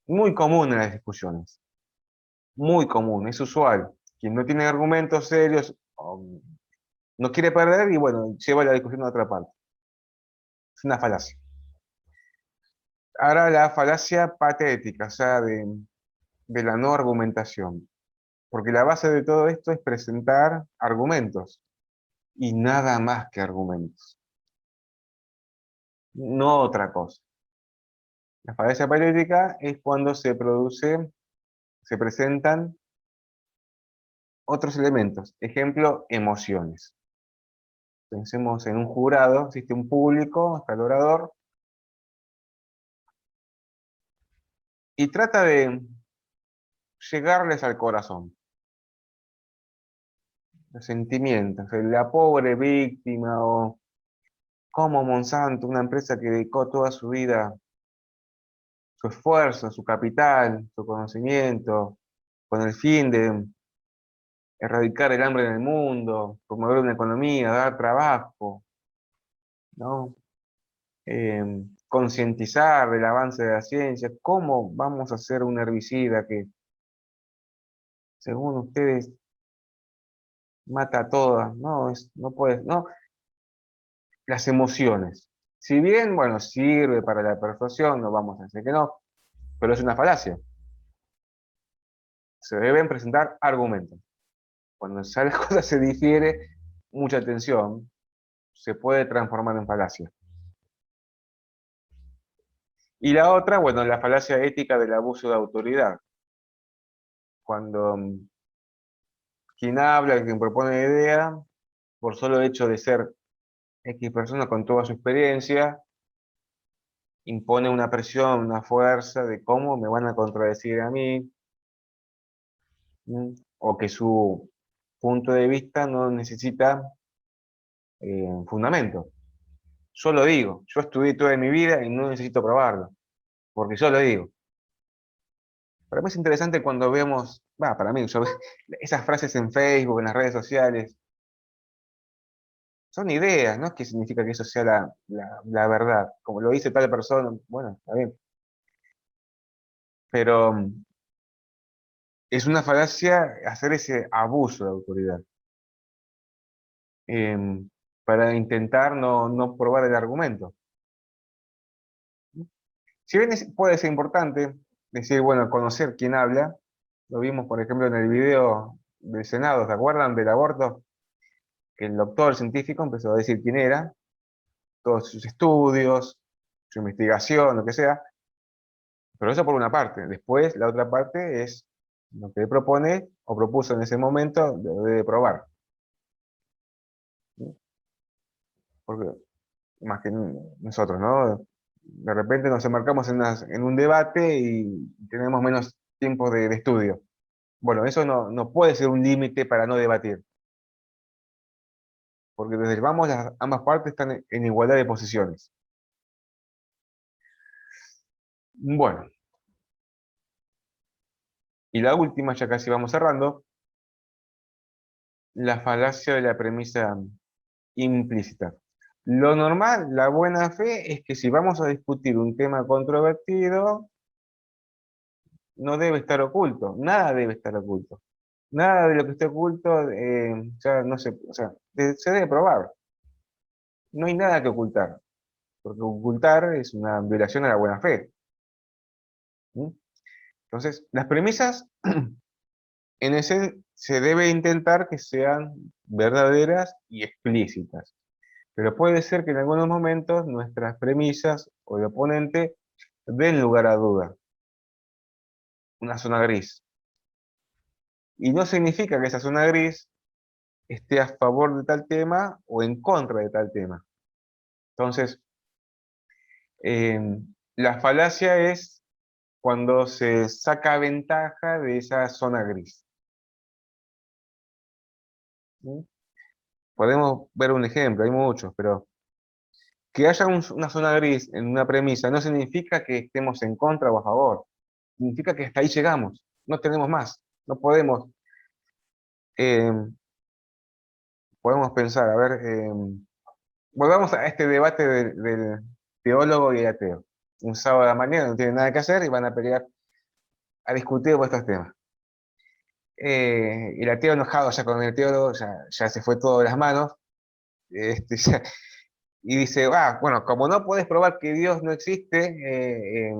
S1: Muy común en las discusiones. Muy común, es usual. Quien no tiene argumentos serios, no quiere perder y bueno, lleva la discusión a otra parte. Es una falacia. Ahora la falacia patética, o sea, de la no argumentación. Porque la base de todo esto es presentar argumentos. Y nada más que argumentos. No otra cosa. La falacia patética es cuando se presentan otros elementos. Ejemplo, emociones. Pensemos en un jurado, existe un público, está el orador, y trata de llegarles al corazón. Los sentimientos, la pobre víctima, o como Monsanto, una empresa que dedicó toda su vida, su esfuerzo, su capital, su conocimiento, con el fin de erradicar el hambre en el mundo, promover una economía, dar trabajo, ¿no? Concientizar del avance de la ciencia. ¿Cómo vamos a hacer un herbicida que, según ustedes, mata a todas? No, no puede, no. Las emociones. Si bien, bueno, sirve para la persuasión, no vamos a decir que no, pero es una falacia. Se deben presentar argumentos. Cuando ya la cosa se difiere, mucha atención, se puede transformar en falacia. Y la otra, bueno, la falacia ética del abuso de autoridad. Cuando quien habla, quien propone la idea, por solo hecho de ser X persona con toda su experiencia, impone una presión, una fuerza de cómo me van a contradecir a mí, o que su punto de vista no necesita fundamento. Yo lo digo, yo estudié toda mi vida y no necesito probarlo, porque yo lo digo. Para mí es interesante cuando vemos, para mí, esas frases en Facebook, en las redes sociales, son ideas, no es que significa que eso sea la verdad. Como lo dice tal persona, bueno, está bien. Pero es una falacia hacer ese abuso de autoridad. Para intentar no probar el argumento. Si bien puede ser importante decir, bueno, conocer quién habla, lo vimos por ejemplo en el video del Senado, ¿se acuerdan del aborto? Que el doctor científico empezó a decir quién era, todos sus estudios, su investigación, lo que sea, Pero eso por una parte. Después, la otra parte es lo que él propone o propuso en ese momento, lo debe probar. ¿Sí? Porque, más que nosotros, ¿no? De repente nos embarcamos en un debate y tenemos menos tiempo de estudio. Bueno, eso no puede ser un límite para no debatir. Porque desde el vamos, ambas partes están en igualdad de posiciones. Bueno, y la última, ya casi vamos cerrando, la falacia de la premisa implícita. Lo normal, la buena fe, es que si vamos a discutir un tema controvertido, no debe estar oculto, nada debe estar oculto. Nada de lo que esté oculto, ya no se, o sea, se debe probar. No hay nada que ocultar, porque ocultar es una violación a la buena fe. ¿Mm? Entonces, las premisas, en ese se debe intentar que sean verdaderas y explícitas. Pero puede ser que en algunos momentos nuestras premisas o el oponente den lugar a duda, una zona gris. Y no significa que esa zona gris esté a favor de tal tema o en contra de tal tema. Entonces, eh, la falacia es cuando se saca ventaja de esa zona gris. ¿Sí? Podemos ver un ejemplo, hay muchos, pero que haya una zona gris en una premisa no significa que estemos en contra o a favor. Significa que hasta ahí llegamos, no tenemos más, no podemos. eh, Podemos pensar, a ver, volvamos a este debate del teólogo y el ateo. Un sábado de la mañana no tienen nada que hacer y van a pelear a discutir por estos temas. Y el ateo enojado ya con el teólogo, ya se fue todo de las manos, y dice, bueno, como no puedes probar que Dios no existe,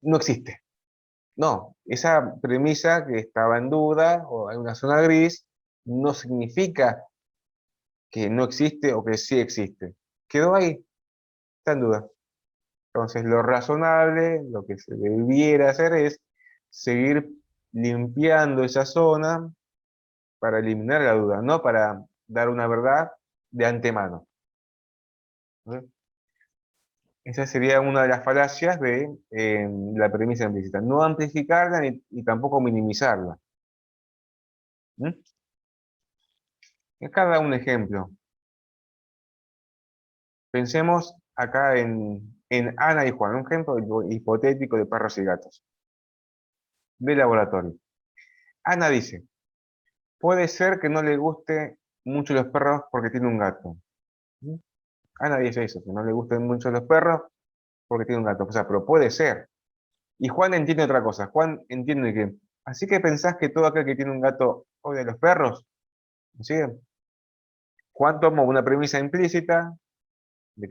S1: no existe. No, esa premisa que estaba en duda o hay una zona gris, no significa que no existe o que sí existe. Quedó ahí, está en duda. Entonces, lo razonable, lo que se debiera hacer es seguir limpiando esa zona para eliminar la duda, no para dar una verdad de antemano. ¿Sí? Esa sería una de las falacias de la premisa implícita. No amplificarla ni tampoco minimizarla. ¿Mm? Acá da un ejemplo. Pensemos acá en Ana y Juan, un ejemplo hipotético de perros y gatos, de laboratorio. Ana dice, puede ser que no le guste mucho los perros porque tiene un gato. ¿Mm? Ana dice eso, que no le gusten mucho los perros porque tiene un gato. O sea, pero puede ser. Y Juan entiende otra cosa. Juan entiende que, así que pensás que todo aquel que tiene un gato odia a los perros. ¿Sí? Juan toma una premisa implícita de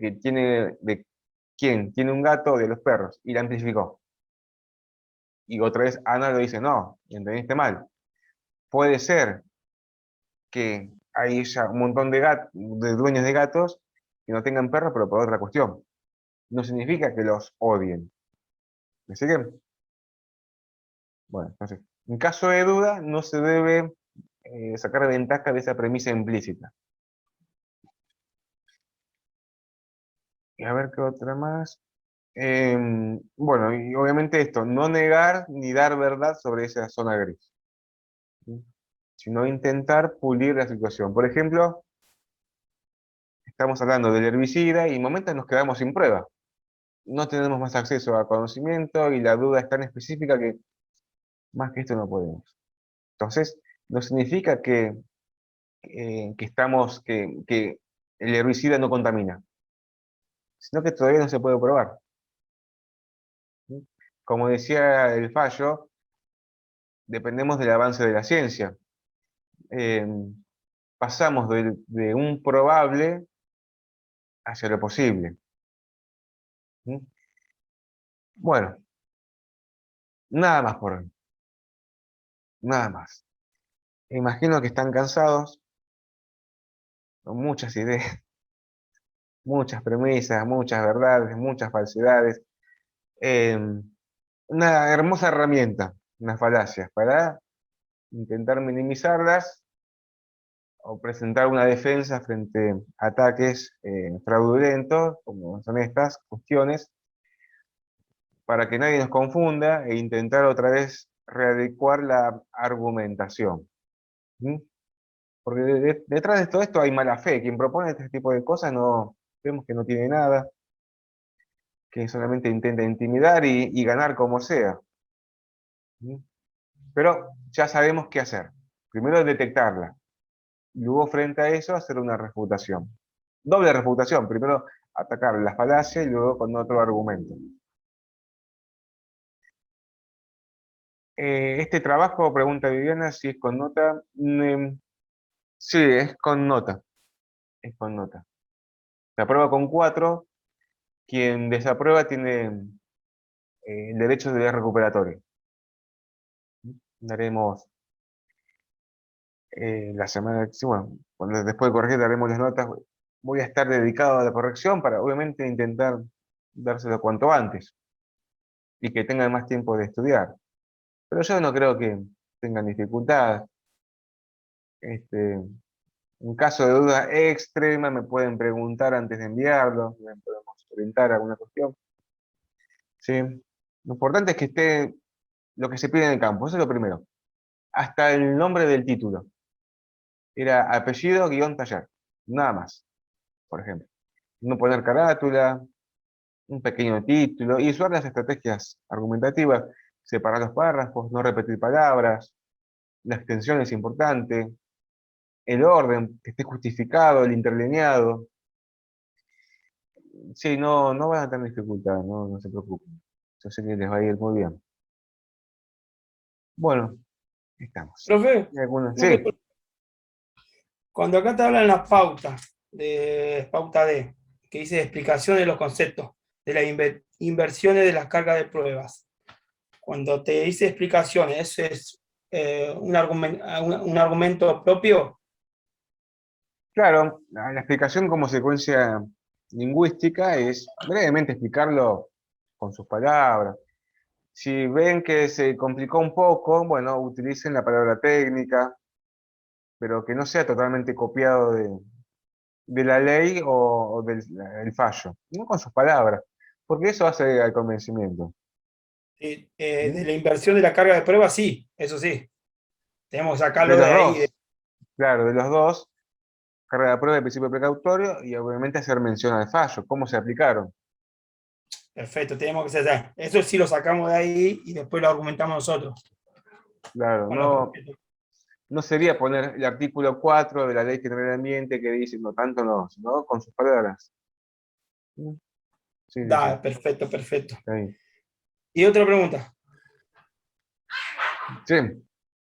S1: quien tiene un gato odia a los perros y la amplificó. Y otra vez Ana lo dice, no, entendiste mal. Puede ser que hay ya un montón de dueños de gatos que no tengan perros, pero por otra cuestión. No significa que los odien. ¿Me siguen? Bueno, entonces, en caso de duda, no se debe sacar ventaja de esa premisa implícita. Y a ver qué otra más. Bueno, y obviamente esto, no negar ni dar verdad sobre esa zona gris, ¿sí? Sino intentar pulir la situación. Por ejemplo, estamos hablando del herbicida y en momentos nos quedamos sin prueba. No tenemos más acceso a conocimiento y la duda es tan específica que más que esto no podemos. Entonces, no significa que el herbicida no contamina, sino que todavía no se puede probar. ¿Sí? Como decía el fallo, dependemos del avance de la ciencia. Eh, Pasamos de un probable hacia lo posible. ¿Sí? Bueno, nada más por hoy. Nada más. Imagino que están cansados, con muchas ideas, muchas premisas, muchas verdades, muchas falsedades. una hermosa herramienta, unas falacias, para intentar minimizarlas o presentar una defensa frente a ataques fraudulentos, como son estas cuestiones, para que nadie nos confunda e intentar otra vez readecuar la argumentación. ¿Mm? Porque detrás de todo esto hay mala fe. Quien propone este tipo de cosas vemos que no tiene nada, que solamente intenta intimidar y ganar como sea. ¿Mm? Pero ya sabemos qué hacer. Primero detectarla. Luego frente a eso hacer una refutación. Doble refutación. Primero atacar las falacias y luego con otro argumento. Este trabajo, pregunta Viviana, si es con nota. Sí, es con nota. Es con nota. Se aprueba con 4. Quien desaprueba tiene el derecho de recuperatorio. Daremos la semana, sí, bueno, después de corregir daremos las notas. Voy a estar dedicado a la corrección para obviamente intentar dárselo cuanto antes y que tengan más tiempo de estudiar. Pero yo no creo que tengan dificultad. En caso de duda extrema me pueden preguntar antes de enviarlo, me podemos orientar a alguna cuestión. ¿Sí? Lo importante es que esté lo que se pide en el campo, eso es lo primero. Hasta el nombre del título. Era apellido guión taller, nada más, por ejemplo. No poner carátula, un pequeño título, y usar las estrategias argumentativas, separar los párrafos, no repetir palabras, la extensión es importante, el orden, que esté justificado, el interlineado. Sí, no van a tener dificultad, no se preocupen. Yo sé que les va a ir muy bien. Bueno, estamos.
S6: Profe,
S1: Sí,
S6: cuando acá te hablan las pautas, de pauta D, que dice explicación de los conceptos, de las inversiones de las cargas de pruebas. Cuando te dice explicaciones, ¿eso es un argumento propio?
S1: claro, la explicación como secuencia lingüística es brevemente explicarlo con sus palabras. Si ven que se complicó un poco, bueno, utilicen la palabra técnica, pero que no sea totalmente copiado de la ley o del fallo, no con sus palabras, porque eso hace al convencimiento.
S6: De la inversión de la carga de pruebas, sí, eso sí. Tenemos que
S1: De
S6: sacarlo
S1: los
S6: de ahí.
S1: dos, claro, de los dos, carga de prueba de principio precautorio y obviamente hacer mención al fallo, cómo se aplicaron.
S6: Perfecto, tenemos que hacer. Eso sí lo sacamos de ahí y después lo argumentamos nosotros.
S1: Claro,
S6: Bueno, perfecto.
S1: no sería poner el artículo 4 de la Ley General del Ambiente que dice, no tanto no, sino con sus palabras. Sí, sí, sí,
S6: Perfecto, perfecto.
S1: está bien.
S6: Y otra pregunta.
S1: Sí,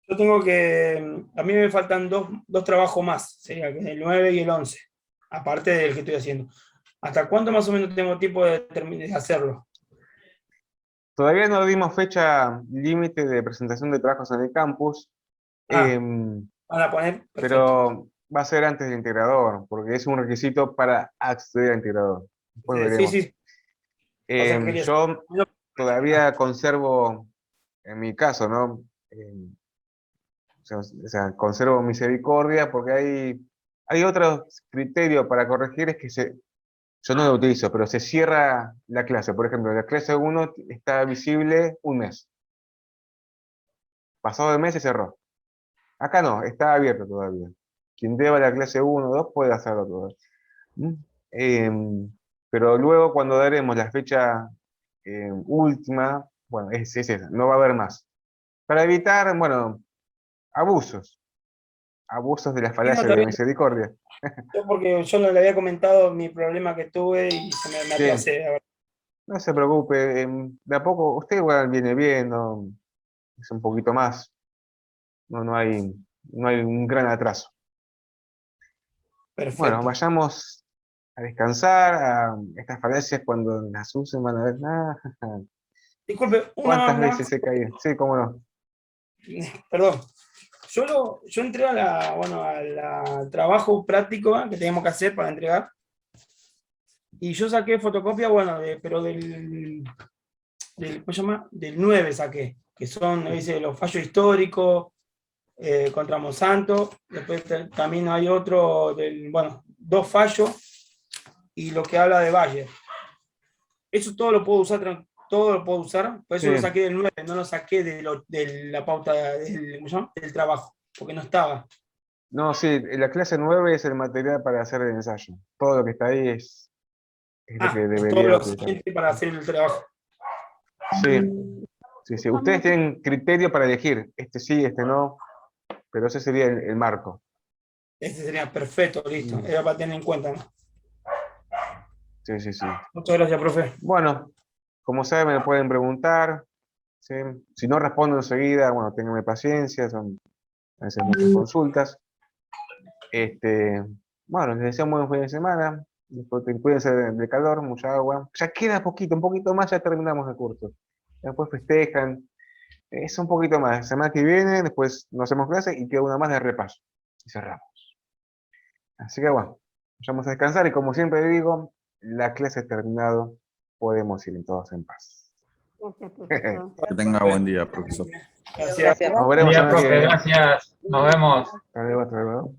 S6: Yo tengo que, a mí me faltan dos trabajos más, sería el 9 y el 11, aparte del que estoy haciendo. ¿Hasta cuándo más o menos tengo tiempo de hacerlo?
S1: todavía no dimos fecha límite de presentación de trabajos en el campus,
S6: Van a poner, perfecto.
S1: pero va a ser antes del integrador, porque es un requisito para acceder al integrador. Después veremos.
S6: Sí. Pasa que quería
S1: Yo todavía conservo, en mi caso, ¿no? O sea, conservo misericordia porque hay otro criterio para corregir, es que yo no lo utilizo, pero se cierra la clase. Por ejemplo, la clase 1 está visible un mes. Pasado el mes se cerró. Acá no, está abierto todavía. Quien deba la clase 1 o 2 puede hacerlo todavía. Pero luego cuando daremos la fecha última, bueno, es esa, no va a haber más. Para evitar, bueno, abusos de la
S6: Sí, no,
S1: falacia
S6: está
S1: de la
S6: bien.
S1: misericordia.
S6: Porque yo no le había comentado mi problema que tuve y se me
S1: Sí,
S6: atrasé. A ver.
S1: no se preocupe, de a poco, usted igual viene bien, ¿no? Es un poquito más, no hay un gran atraso. Bueno,
S6: Perfecto.
S1: vayamos a descansar, a estas falacias cuando las usen van a ver,
S6: Disculpe,
S1: ¿cuántas
S6: una más.
S1: veces he caído? Sí, cómo no.
S6: Perdón. Yo entré al trabajo práctico que teníamos que hacer para entregar. Y yo saqué fotocopia, pero ¿cómo se llama? Del 9 saqué, que son, dice, los fallos históricos contra Monsanto. Después también hay otro, bueno, 2 fallos y lo que habla de Bayer. Eso todo lo puedo usar, por eso
S1: Sí.
S6: lo saqué del 9, no lo saqué de la pauta ¿cómo se llama? Del trabajo, porque no estaba.
S1: No, sí, la clase 9 es el material para hacer el ensayo. Todo lo que está ahí es lo que
S6: Es todo
S1: debería
S6: lo
S1: utilizar.
S6: siguiente para hacer el trabajo.
S1: Sí, sí, sí. Ustedes tienen criterio para elegir, este sí, este no, pero ese sería el marco.
S6: Este sería perfecto, listo. Era para tener en cuenta, ¿no?
S1: Sí, sí, sí.
S6: Muchas gracias, profe.
S1: Bueno, como saben, me pueden preguntar. ¿Sí? Si no respondo enseguida, bueno, ténganme paciencia, son a veces muchas consultas. Bueno, les deseo un buen fin de semana. Disfruten, cuídense del calor, mucha agua. Ya queda poquito, un poquito más, ya terminamos el curso. Después festejan. Es un poquito más. La semana que viene, después no hacemos clase y queda una más de repaso. Y cerramos. Así que bueno, vamos a descansar y como siempre digo, la clase ha terminado. Podemos ir todos en paz.
S3: Gracias, profesor.
S4: Que tenga buen día, profesor.
S6: Gracias.
S1: Nos veremos la semana que
S8: profe,
S1: viene.
S8: gracias. Nos vemos.
S1: Hasta luego, hasta luego.